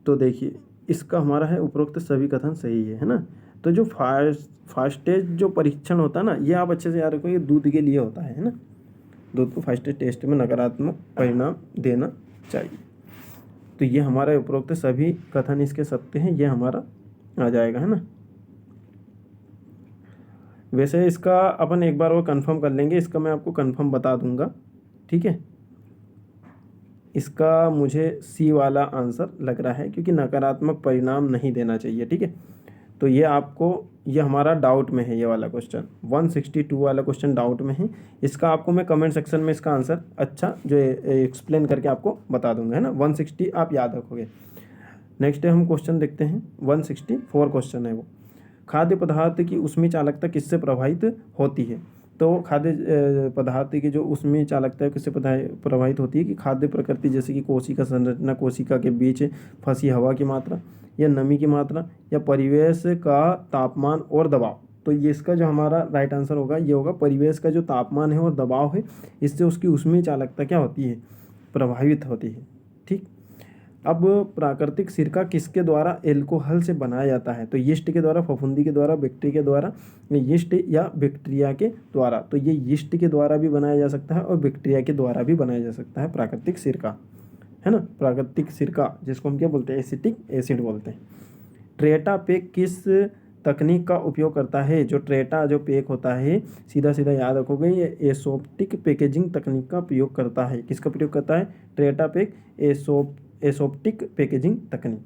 तो देखिए इसका हमारा है उपरोक्त सभी कथन सही है ना। तो जो फास्टेस्ट जो परीक्षण होता है ना, ये आप अच्छे से याद रखो, ये दूध के लिए होता है ना। दूध को फास्टेस्ट टेस्ट में नकारात्मक परिणाम देना चाहिए। तो ये हमारा उपरोक्त सभी कथन इसके सत्य हैं, ये हमारा आ जाएगा, है ना। वैसे इसका अपन एक बार और कंफर्म कर लेंगे, इसका मैं आपको कंफर्म बता दूंगा, ठीक है। इसका मुझे सी वाला आंसर लग रहा है, क्योंकि नकारात्मक परिणाम नहीं देना चाहिए, ठीक है। तो ये आपको, ये हमारा डाउट में है, ये वाला क्वेश्चन 162 वाला क्वेश्चन डाउट में है। इसका आपको मैं कमेंट सेक्शन में इसका आंसर अच्छा जो एक्सप्लेन करके आपको बता दूंगा, है ना। 160 आप याद रखोगे। नेक्स्ट हम क्वेश्चन देखते हैं 164 क्वेश्चन है वो। खाद्य पदार्थ की ऊष्मीय चालकता किससे प्रभावित होती है? तो खाद्य पदार्थ की जो ऊष्मीय चालकता है किससे प्रभावित होती है कि खाद्य प्रकृति जैसे कि कोशिका संरचना, कोशिका के बीच फंसी हवा की मात्रा या नमी की मात्रा या परिवेश का तापमान और दबाव। तो ये इसका जो हमारा राइट आंसर होगा ये होगा परिवेश का जो तापमान है और दबाव है, इससे उसकी ऊष्मीय चालकता क्या होती है? प्रभावित होती है। ठीक। अब प्राकृतिक सिरका किसके द्वारा एल्कोहल से बनाया जाता है? तो यीस्ट के द्वारा, फफूंदी के द्वारा, बैक्टीरिया के द्वारा, यीस्ट या बैक्टीरिया के द्वारा। तो ये यीस्ट के द्वारा भी बनाया जा सकता है और बैक्टीरिया के द्वारा भी बनाया जा सकता है प्राकृतिक सिरका, है ना। प्राकृतिक सिरका जिसको हम क्या बोलते हैं? एसिटिक एसिड बोलते हैं। ट्रेटा पैक किस तकनीक का उपयोग करता है? जो ट्रेटा जो पैक होता है, सीधा सीधा याद रखोगे, ये एसोप्टिक पैकेजिंग तकनीक का प्रयोग करता है। किसका प्रयोग करता है? ट्रेटा पैक एसोप्टिक पैकेजिंग तकनीक।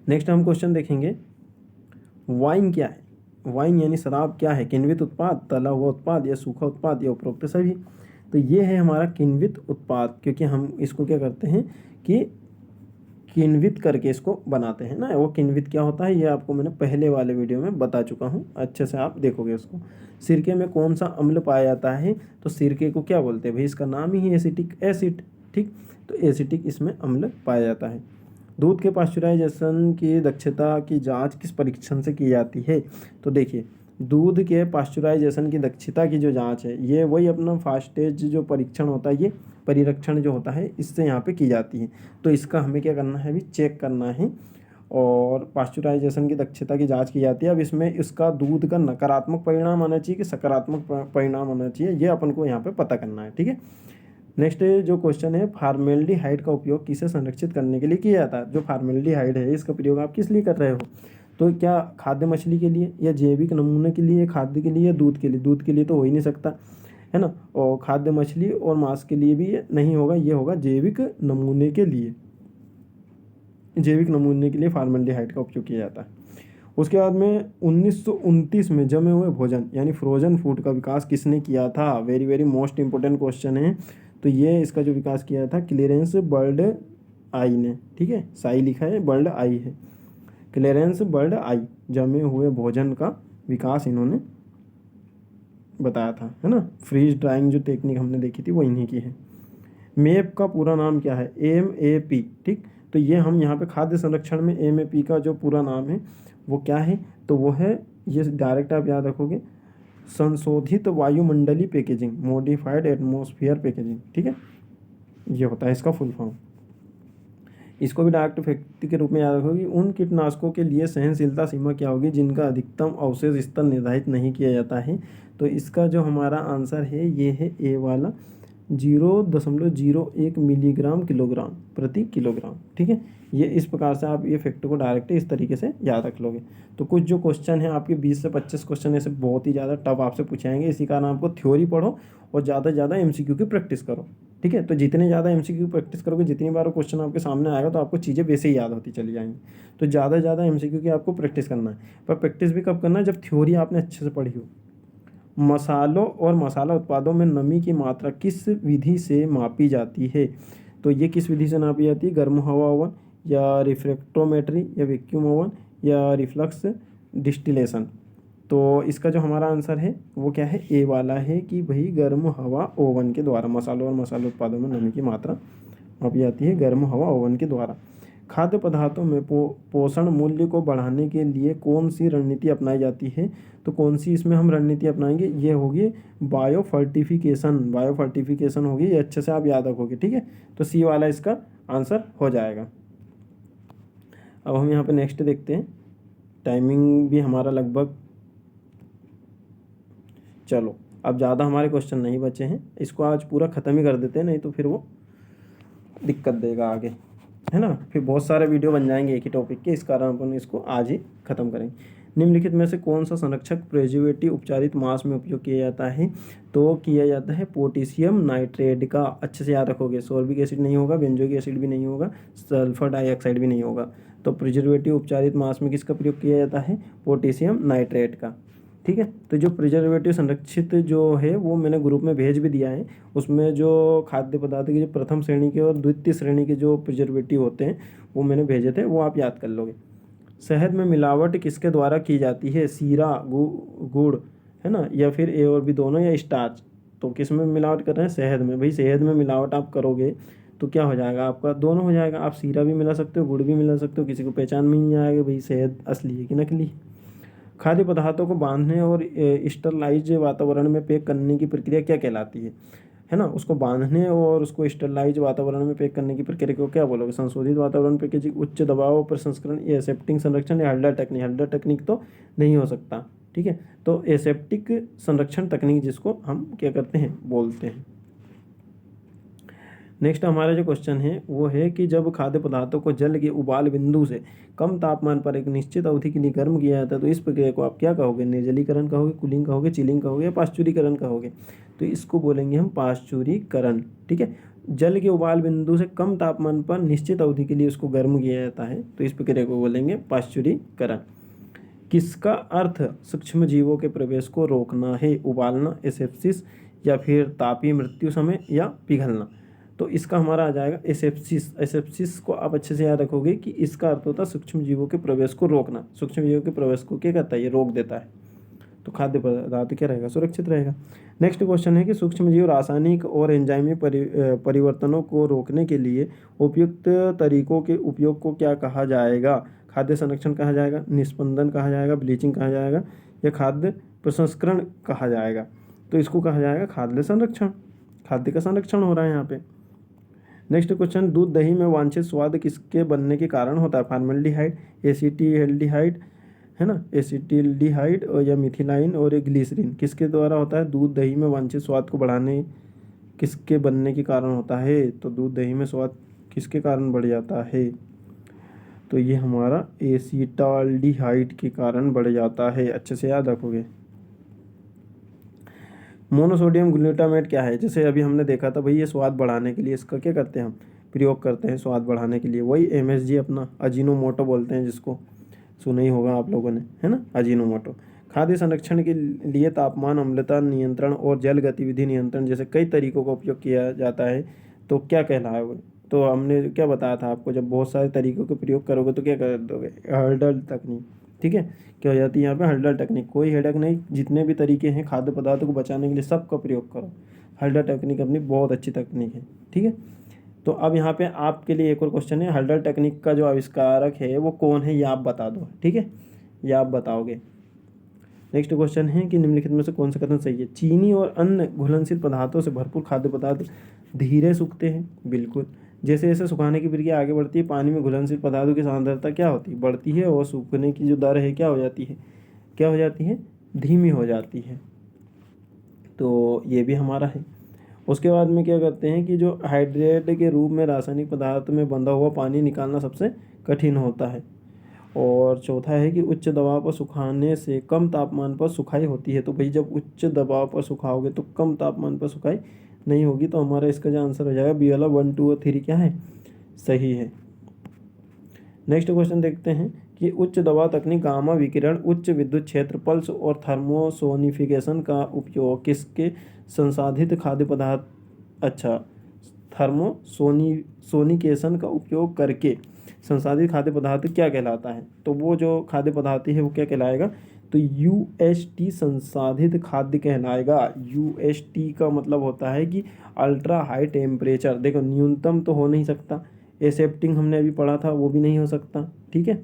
नेक्स्ट हम क्वेश्चन देखेंगे, वाइन क्या है? वाइन यानी शराब क्या है? किण्वित उत्पाद, तला हुआ उत्पाद या सूखा उत्पाद या उपरोक्त सभी। तो ये है हमारा किण्वित उत्पाद, क्योंकि हम इसको क्या करते हैं कि किण्वित करके इसको बनाते हैं ना। वो किण्वित क्या होता है ये आपको मैंने पहले वाले वीडियो में बता चुका हूँ, अच्छे से आप देखोगे उसको। सिरके में कौन सा अम्ल पाया जाता है? तो सिरके को क्या बोलते हैं भाई? इसका नाम ही एसिटिक एसिड। ठीक, तो एसिटिक इसमें अम्ल पाया जाता है। दूध के पाश्चराइजेशन की दक्षता की जांच किस परीक्षण से की जाती है? तो देखिए, दूध के पाश्चराइजेशन की दक्षता की जो जांच है ये वही अपना फास्टेज जो परीक्षण होता है, ये परिरक्षण जो होता है इससे यहाँ पे की जाती है। तो इसका हमें क्या करना है अभी? चेक करना है। और पाश्चराइजेशन की दक्षता की जांच की जाती है। अब इसमें इसका दूध का नकारात्मक परिणाम आना चाहिए कि सकारात्मक परिणाम आना चाहिए, ये अपन को यहाँ पे पता करना है। ठीक है। नेक्स्ट जो क्वेश्चन है, फॉर्मेल्डिहाइड का उपयोग किसे संरक्षित करने के लिए किया जाता है? जो फॉर्मेल्डिहाइड है इसका प्रयोग आप किस लिए कर रहे हो? तो क्या खाद्य मछली के लिए या जैविक नमूने के लिए, खाद्य के लिए या दूध के लिए? दूध के लिए तो हो ही नहीं सकता, है ना। और खाद्य मछली और मांस के लिए भी ये नहीं होगा, ये होगा जैविक नमूने के लिए। जैविक नमूने के लिए फॉर्मेल्डिहाइड का उपयोग किया जाता है। उसके बाद में 1929 में जमे हुए भोजन यानी फ्रोजन फूड का विकास किसने किया था? Very very most important question है। तो ये इसका जो विकास किया था क्लेरेंस बर्ड आई ने। ठीक है, साई लिखा है, बर्ड आई है। क्लेरेंस बर्ड आई जमे हुए भोजन का विकास इन्होंने बताया था, है ना। फ्रीज ड्राइंग जो टेक्निक हमने देखी थी वो इन्हीं की है। मेप का पूरा नाम क्या है? MAP। ठीक, तो ये हम यहाँ पे खाद्य संरक्षण में MAP का जो पूरा नाम है वो क्या है? तो वो है, ये डायरेक्ट आप याद रखोगे, संशोधित वायुमंडलीय पैकेजिंग, मॉडिफाइड एटमॉस्फेयर पैकेजिंग। ठीक है, ये होता है इसका फुल फॉर्म। इसको भी डायरेक्ट फैक्ट के रूप में याद रखोगे। उन कीटनाशकों के लिए सहनशीलता सीमा क्या होगी जिनका अधिकतम अवशेष स्तर निर्धारित नहीं किया जाता है? तो इसका जो हमारा आंसर है ये है ए वाला, 0.01 मिलीग्राम किलोग्राम प्रति किलोग्राम। ठीक है, ये इस प्रकार से आप ये फैक्ट को डायरेक्ट इस तरीके से याद रख लोगे। तो कुछ जो क्वेश्चन है आपके 20 से 25 क्वेश्चन ऐसे बहुत ही ज़्यादा टफ आपसे पूछाएंगे, इसी कारण आपको थ्योरी पढ़ो और ज़्यादा से ज़्यादा MCQ की प्रैक्टिस करो। ठीक है, तो जितने ज़्यादा MCQ की प्रैक्टिस करोगे, जितनी बार वो क्वेश्चन आपके सामने आएगा तो आपको चीज़ें वैसे ही याद होती चली जाएंगी। तो ज़्यादा से ज़्यादा MCQ की आपको प्रैक्टिस करना है, पर प्रैक्टिस भी कब करना है? जब थ्योरी आपने अच्छे से पढ़ी हो। मसालों और मसाला उत्पादों में नमी की मात्रा किस विधि से मापी जाती है? तो ये किस विधि से नापी जाती है? गर्म हवा ओवन या रिफ्रैक्टोमेट्री या वैक्यूम ओवन या रिफ्लक्स डिस्टिलेशन। तो इसका जो हमारा आंसर है वो क्या है? ए वाला है कि भाई गर्म हवा ओवन के द्वारा मसालों और मसाले उत्पादों में नमी की मात्रा मापी जाती है गर्म हवा ओवन के द्वारा। खाद्य पदार्थों में पोषण मूल्य को बढ़ाने के लिए कौन सी रणनीति अपनाई जाती है? तो कौन सी इसमें हम रणनीति अपनाएंगे? ये होगी बायोफर्टिफिकेशन। बायोफर्टिफिकेशन होगी, ये अच्छे से आप याद रखोगे। ठीक है, तो सी वाला इसका आंसर हो जाएगा। अब हम यहाँ पे नेक्स्ट देखते हैं। टाइमिंग भी हमारा लगभग, चलो अब ज़्यादा हमारे क्वेश्चन नहीं बचे हैं, इसको आज पूरा ख़त्म ही कर देते हैं, नहीं तो फिर वो दिक्कत देगा आगे, है ना। फिर बहुत सारे वीडियो बन जाएंगे एक ही टॉपिक के, इस कारण अपन इसको आज ही ख़त्म करेंगे। निम्नलिखित में से कौन सा संरक्षक प्रिजर्वेटिव उपचारित मांस में उपयोग किया जाता है? तो किया जाता है पोटेशियम नाइट्रेट का। अच्छे से याद रखोगे, सोर्बिक एसिड नहीं होगा, बेंजोइक एसिड भी नहीं होगा, सल्फर डाइऑक्साइड भी नहीं होगा। तो प्रिजर्वेटिव उपचारित मांस में किसका प्रयोग किया जाता है? पोटेशियम नाइट्रेट का। ठीक है, तो जो प्रिजर्वेटिव संरक्षित जो है वो मैंने ग्रुप में भेज भी दिया है। उसमें जो खाद्य पदार्थ की जो प्रथम श्रेणी के और द्वितीय श्रेणी के जो प्रिजर्वेटिव होते हैं वो मैंने भेजे थे, वो आप याद कर लोगे। शहद में मिलावट किसके द्वारा की जाती है? सीरा, गुड़, है ना, या फिर ए और बी दोनों, या स्टार्च। तो किस में मिलावट कर रहे हैं? शहद में। भाई शहद में मिलावट आप करोगे तो क्या हो जाएगा आपका? दोनों हो जाएगा। आप सीरा भी मिला सकते हो, गुड़ भी मिला सकते हो, किसी को पहचान में नहीं आएगा भाई शहद असली है कि नकली है। खाद्य पदार्थों को बांधने और स्टरलाइज वातावरण में पैक करने की प्रक्रिया क्या कहलाती है ना? उसको बांधने और उसको स्टरलाइज वातावरण में पैक करने की प्रक्रिया को क्या बोलोगे? संशोधित वातावरण पैकेजिंग, उच्च दबाव प्रसंस्करण, या एसेप्टिक संरक्षण, या हल्डर टेक्निक। हल्डर टेक्निक तो नहीं हो सकता, ठीक है। तो एसेप्टिक संरक्षण तकनीक जिसको हम क्या करते हैं, बोलते हैं। नेक्स्ट हमारा जो क्वेश्चन है वो है कि जब खाद्य पदार्थों को जल के उबाल बिंदु से कम तापमान पर एक निश्चित अवधि के लिए गर्म किया जाता है तो इस प्रक्रिया को आप क्या कहोगे? निर्जलीकरण कहोगे, कूलिंग कहोगे, चिलिंग कहोगे, या पाश्चुरीकरण कहोगे? तो इसको बोलेंगे हम पाश्चुरीकरण, ठीक है। जल के उबाल बिंदु से कम तापमान पर निश्चित अवधि के लिए उसको गर्म किया जाता है तो इस प्रक्रिया को बोलेंगे पाश्चुरीकरण। किसका अर्थ सूक्ष्म जीवों के प्रवेश को रोकना है? उबालना, एसेप्सिस, या फिर तापीय मृत्यु समय, या पिघलना। तो इसका हमारा आ जाएगा एसेप्सिस। एसेप्सिस को आप अच्छे से याद रखोगे कि इसका अर्थ होता है सूक्ष्म जीवों के प्रवेश को रोकना। सूक्ष्म जीवों के प्रवेश को क्या करता है? ये रोक देता है। तो खाद्य पदार्थ क्या रहेगा? सुरक्षित रहेगा। नेक्स्ट क्वेश्चन है कि सूक्ष्म जीव रासायनिक और एंजाइमी परिवर्तनों को रोकने के लिए उपयुक्त तरीकों के उपयोग को क्या कहा जाएगा? खाद्य संरक्षण कहा जाएगा, निस्पंदन कहा जाएगा, ब्लीचिंग कहा जाएगा, या खाद्य प्रसंस्करण कहा जाएगा? तो इसको कहा जाएगा खाद्य संरक्षण। खाद्य का संरक्षण हो रहा है यहाँ पे। नेक्स्ट क्वेश्चन, दूध दही में वांछित स्वाद किसके बनने के कारण होता है? फॉर्मल्डिहाइड, एसिटिल्डिहाइड, है ना, एसिटिल्डिहाइड, और या मिथिलाइन, और एक ग्लिसरीन। किसके द्वारा होता है? दूध दही में वांछित स्वाद को बढ़ाने किसके बनने के कारण होता है? तो दूध दही में स्वाद किसके कारण बढ़ जाता है? तो ये हमारा एसिटाल्डिहाइड के कारण बढ़ जाता है। अच्छे से याद रखोगे। मोनोसोडियम ग्लूटामेट क्या है? जैसे अभी हमने देखा था भाई, ये स्वाद बढ़ाने के लिए इसका क्या करते हैं हम? प्रयोग करते हैं स्वाद बढ़ाने के लिए। वही एमएसजी अपना अजीनोमोटो बोलते हैं जिसको, सुना ही होगा आप लोगों ने, है ना, अजीनोमोटो। खाद्य संरक्षण के लिए तापमान, अम्लता नियंत्रण और जल गतिविधि नियंत्रण जैसे कई तरीकों का उपयोग किया जाता है तो क्या कहलाएगा? तो हमने क्या बताया था आपको, जब बहुत सारे तरीकों का प्रयोग करोगे तो क्या कर दोगे? हर्डल तकनीक, ठीक है। क्या हो जाती है यहाँ पे? हल्डर टेक्निक। कोई हेडक नहीं, जितने भी तरीके हैं खाद्य पदार्थों को बचाने के लिए सबका प्रयोग करो। हल्डर टेक्निक अपनी बहुत अच्छी तकनीक है, ठीक है। तो अब यहाँ पे आपके लिए एक और क्वेश्चन है, हल्डर टेक्निक का जो आविष्कारक है वो कौन है, ये आप बता दो, ठीक है, ये आप बताओगे। नेक्स्ट क्वेश्चन है कि निम्नलिखित में से कौन सा कथन सही है? चीनी और अन्य घुलनशील पदार्थों से भरपूर खाद्य पदार्थ धीरे सूखते हैं। बिल्कुल। जैसे जैसे सुखाने की प्रक्रिया आगे बढ़ती है पानी में घुलनशील पदार्थों की सांद्रता क्या होती है? बढ़ती है, और सूखने की जो दर है क्या हो जाती है? क्या हो जाती है? धीमी हो जाती है। तो ये भी हमारा है। उसके बाद में क्या करते हैं कि जो हाइड्रेट के रूप में रासायनिक पदार्थ में बंधा हुआ पानी निकालना सबसे कठिन होता है। और चौथा है कि उच्च दबाव पर सुखाने से कम तापमान पर सुखाई होती है। तो भाई जब उच्च दबाव पर सुखाओगे तो कम तापमान पर सुखाई नहीं होगी। तो हमारा इसका जो आंसर हो जाएगा बी वाला 1, 2 और 3 क्या है? सही है। नेक्स्ट क्वेश्चन देखते हैं कि उच्च दबाव तकनीक, गामा विकिरण, उच्च विद्युत क्षेत्र, पल्स और थर्मोसोनिफिकेशन का उपयोग किसके संसाधित खाद्य पदार्थ, अच्छा, थर्मोसोनिकेशन का उपयोग करके संसाधित खाद्य पदार्थ क्या कहलाता है? तो वो जो खाद्य पदार्थ है वो क्या कहलाएगा? तो यूएसटी संसाधित खाद्य कहलाएगा। यूएसटी का मतलब होता है कि अल्ट्रा हाई टेम्परेचर। देखो न्यूनतम तो हो नहीं सकता, एसेप्टिंग हमने अभी पढ़ा था वो भी नहीं हो सकता, ठीक है।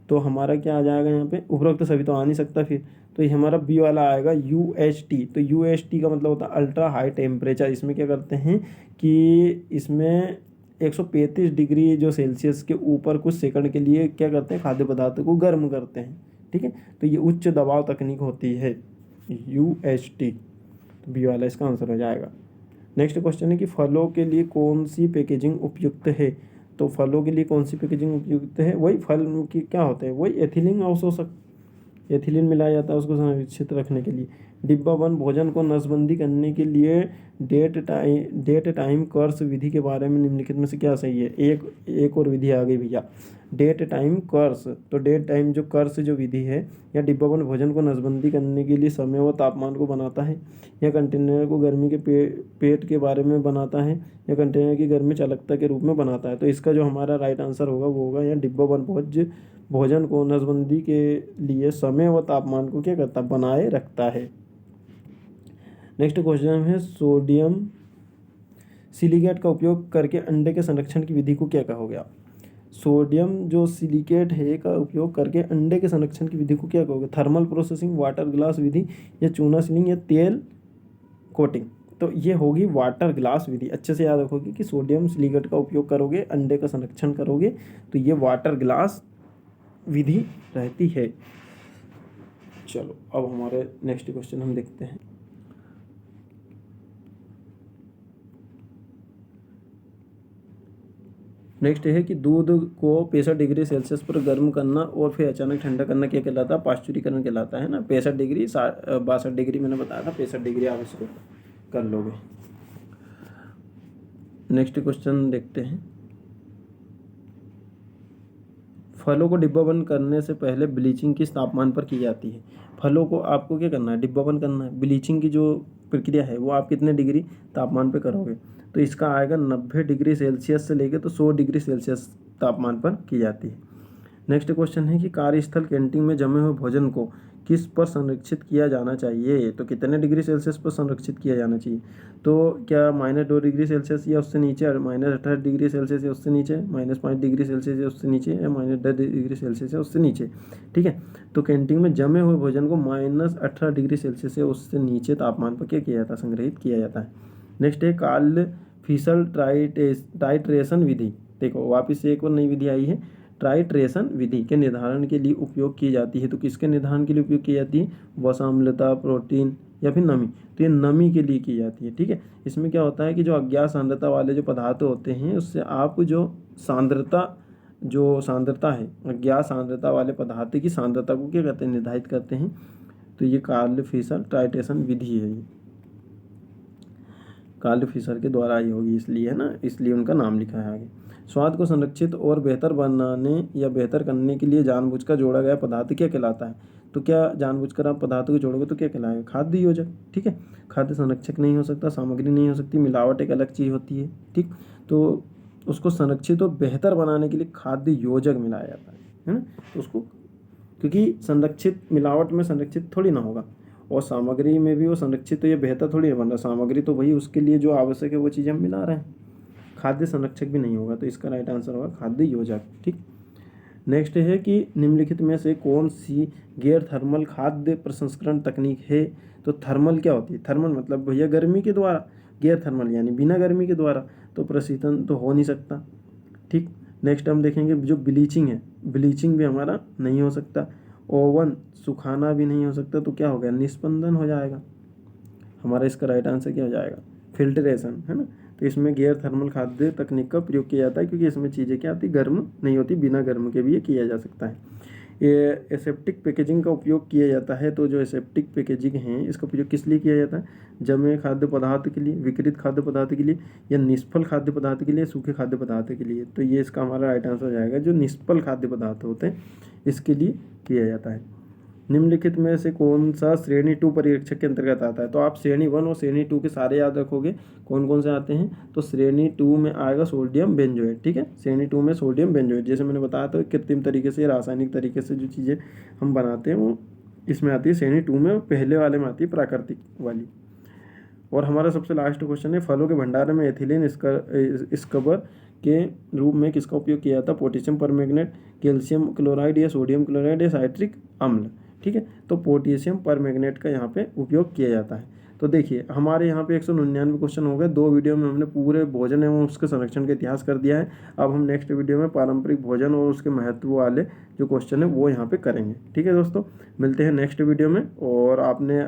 तो हमारा क्या आ जाएगा यहाँ पे? उपरोक्त सभी तो आ नहीं सकता फिर, तो ये हमारा बी वाला आएगा यूएसटी। तो यूएसटी का मतलब होता है अल्ट्रा हाई टेम्परेचर। इसमें क्या करते हैं कि इसमें 135 डिग्री जो सेल्सियस के ऊपर कुछ सेकंड के लिए क्या करते हैं? खाद्य पदार्थ को गर्म करते हैं, ठीक है। तो ये उच्च दबाव तकनीक होती है यूएसटी। तो बी वाला इसका आंसर हो जाएगा। नेक्स्ट क्वेश्चन है कि फलों के लिए कौन सी पैकेजिंग उपयुक्त है? तो फलों के लिए कौन सी पैकेजिंग उपयुक्त है? वही फल की क्या होते हैं, वही एथिलीन अवशोषक, एथिलीन मिलाया जाता है उसको संरक्षित रखने के लिए। डिब्बाबंद भोजन को नसबंदी करने के लिए डेट टाइम कर्स विधि के बारे में निम्नलिखित में से क्या सही है। एक और विधि आ गई भैया, डेट टाइम कर्स। तो डेट टाइम जो कर्स जो विधि है, या डिब्बाबंद भोजन को नसबंदी करने के लिए समय व तापमान को बनाता है, या कंटेनर को गर्मी के पेट के बारे में बनाता है, या कंटेनर की गर्मी चालकता के रूप में बनाता है। तो इसका जो हमारा राइट आंसर होगा वो होगा, या डिब्बाबंद भोजन को नसबंदी के लिए समय व तापमान को क्या करता है, बनाए रखता है। नेक्स्ट क्वेश्चन है, सोडियम सिलिकेट का उपयोग करके अंडे के संरक्षण की विधि को क्या कहोगे आप। सोडियम जो सिलिकेट है का उपयोग करके अंडे के संरक्षण की विधि को क्या कहोगे। थर्मल प्रोसेसिंग, वाटर ग्लास विधि, या चूना सीलिंग, या तेल कोटिंग। तो ये होगी वाटर ग्लास विधि। अच्छे से याद रखोगे कि सोडियम सिलिकेट का उपयोग करोगे, अंडे का संरक्षण करोगे, तो ये वाटर ग्लास विधि रहती है। चलो अब हमारे नेक्स्ट क्वेश्चन हम देखते हैं। नेक्स्ट है कि दूध को 65 डिग्री सेल्सियस पर गर्म करना और फिर अचानक ठंडा करना क्या कहलाता है, पाश्चुरीकरण कहलाता है ना। 65 डिग्री 62 डिग्री मैंने बताया था, 65 डिग्री आप इसको कर लोगे। नेक्स्ट क्वेश्चन देखते हैं। फलों को डिब्बाबंद करने से पहले ब्लीचिंग किस तापमान पर की जाती है। फलों को आपको क्या करना है, डिब्बाबंद करना है। ब्लीचिंग की जो प्रक्रिया है वो आप कितने डिग्री तापमान पे करोगे, तो इसका आएगा 90 डिग्री सेल्सियस से लेकर तो 100 डिग्री सेल्सियस तापमान पर की जाती है। नेक्स्ट क्वेश्चन है कि कार्यस्थल कैंटीन में जमे हुए भोजन को किस पर संरक्षित किया जाना चाहिए। तो कितने डिग्री सेल्सियस पर संरक्षित किया जाना चाहिए। तो क्या -2 डिग्री सेल्सियस या उससे नीचे, -18 डिग्री सेल्सियस या उससे नीचे, -5 डिग्री सेल्सियस या उससे नीचे, या -10 डिग्री सेल्सियस या उससे नीचे। ठीक है, तो कैंटीन में जमे हुए भोजन को -18 डिग्री सेल्सियस या उससे नीचे तापमान पर क्या किया जाता है, संग्रहित किया जाता है। नेक्स्ट है कार्ल फिशर टाइट्रेशन विधि। देखो वापिस से एक और नई विधि आई है, टाइट्रेशन विधि के निर्धारण के लिए उपयोग की जाती है। तो किसके निर्धारण के लिए उपयोग की जाती है, वसा अम्लता, प्रोटीन, या फिर नमी। तो ये नमी के लिए की जाती है। ठीक है, इसमें क्या होता है कि जो अज्ञात सांद्रता वाले जो पदार्थ होते हैं उससे आप जो सांद्रता है, अज्ञात सांद्रता वाले पदार्थ की सांद्रता को क्या करते हैं, निर्धारित करते हैं। तो ये कार्ल फिशर टाइट्रेशन विधि है, ये कार्ल फिशर के द्वारा ही होगी, इसलिए है ना, इसलिए उनका नाम लिखा है आगे। स्वाद को संरक्षित और बेहतर बनाने या बेहतर करने के लिए जानबूझकर जोड़ा गया पदार्थ क्या कहलाता है। तो क्या जानबूझकर आप पदार्थों को जोड़ोगे तो क्या कहलाएगा, खाद्य योजक। ठीक है, खाद्य संरक्षक नहीं हो सकता, सामग्री नहीं हो सकती, मिलावट एक अलग चीज़ होती है। ठीक, तो उसको संरक्षित और बेहतर बनाने के लिए खाद्य योजक मिलाया जाता है ना। तो उसको, क्योंकि संरक्षित मिलावट में संरक्षित थोड़ी ना होगा, और सामग्री में भी वो संरक्षित तो ये बेहतर थोड़ी ना बन रहा, सामग्री तो वही उसके लिए जो आवश्यक है वो चीज़ हम मिला रहे हैं। खाद्य संरक्षक भी नहीं होगा, तो इसका राइट आंसर होगा खाद्य योजक। ठीक, नेक्स्ट है कि निम्नलिखित में से कौन सी गैर थर्मल खाद्य प्रसंस्करण तकनीक है। तो थर्मल क्या होती है, थर्मल मतलब भैया गर्मी के द्वारा, गैर थर्मल यानी बिना गर्मी के द्वारा, तो प्रशीतन तो हो नहीं सकता। ठीक, नेक्स्ट हम देखेंगे जो ब्लीचिंग है, ब्लीचिंग भी हमारा नहीं हो सकता। ओवन सुखाना भी नहीं हो सकता, तो क्या हो गया, निस्पंदन हो जाएगा हमारा। इसका राइट आंसर क्या हो जाएगा, फिल्ट्रेशन, है ना। तो इसमें गैर थर्मल खाद्य तकनीक का प्रयोग किया जाता है, क्योंकि इसमें चीज़ें क्या आती, गर्म नहीं होती, बिना गर्म के भी ये किया जा सकता है। ये एसेप्टिक पैकेजिंग का उपयोग किया जाता है। तो जो एसेप्टिक पैकेजिंग है इसका उपयोग किस लिए किया जाता है, जमे खाद्य पदार्थ के लिए, विकृत खाद्य पदार्थ के लिए, या निष्फल खाद्य पदार्थ के लिए, सूखे खाद्य पदार्थ के लिए। तो ये इसका हमारा राइट आंसर हो जाएगा, जो निष्फल खाद्य पदार्थ होते हैं इसके लिए किया जाता है। निम्नलिखित में से कौन सा श्रेणी 2 पर्यवेक्षक के अंतर्गत आता है। तो आप श्रेणी 1 और श्रेणी 2 के सारे याद रखोगे, कौन कौन से आते हैं। तो श्रेणी 2 में आएगा सोडियम बेंजोएट। ठीक है, श्रेणी 2 में सोडियम बेंजोएट, जैसे मैंने बताया था कृत्रिम तरीके से, रासायनिक तरीके से जो चीज़ें हम बनाते हैं वो इसमें आती है श्रेणी 2 में, पहले वाले में आती है प्राकृतिक वाली। और हमारा सबसे लास्ट क्वेश्चन है, फलों के भंडारण में एथिलीन स्क्रबर के रूप में किसका उपयोग किया जाता है। पोटेशियम परमैंगनेट, कैल्शियम क्लोराइड, या सोडियम क्लोराइड, या साइट्रिक अम्ल। ठीक है, तो पोटेशियम परमैंगनेट का यहाँ पे उपयोग किया जाता है। तो देखिए हमारे यहाँ पे 199 क्वेश्चन हो गए। 2 वीडियो में हमने पूरे भोजन एवं उसके संरक्षण का इतिहास कर दिया है। अब हम नेक्स्ट वीडियो में पारंपरिक भोजन और उसके महत्व वाले जो क्वेश्चन है वो यहाँ पे करेंगे। ठीक है दोस्तों, मिलते हैं नेक्स्ट वीडियो में। और आपने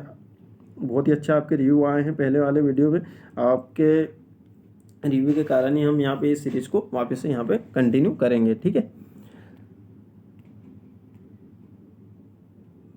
बहुत ही अच्छा आपके रिव्यू आए हैं पहले वाले वीडियो में, आपके रिव्यू के कारण ही हम यहाँ पे इस सीरीज़ को वापस से यहाँ पे कंटिन्यू करेंगे। ठीक है।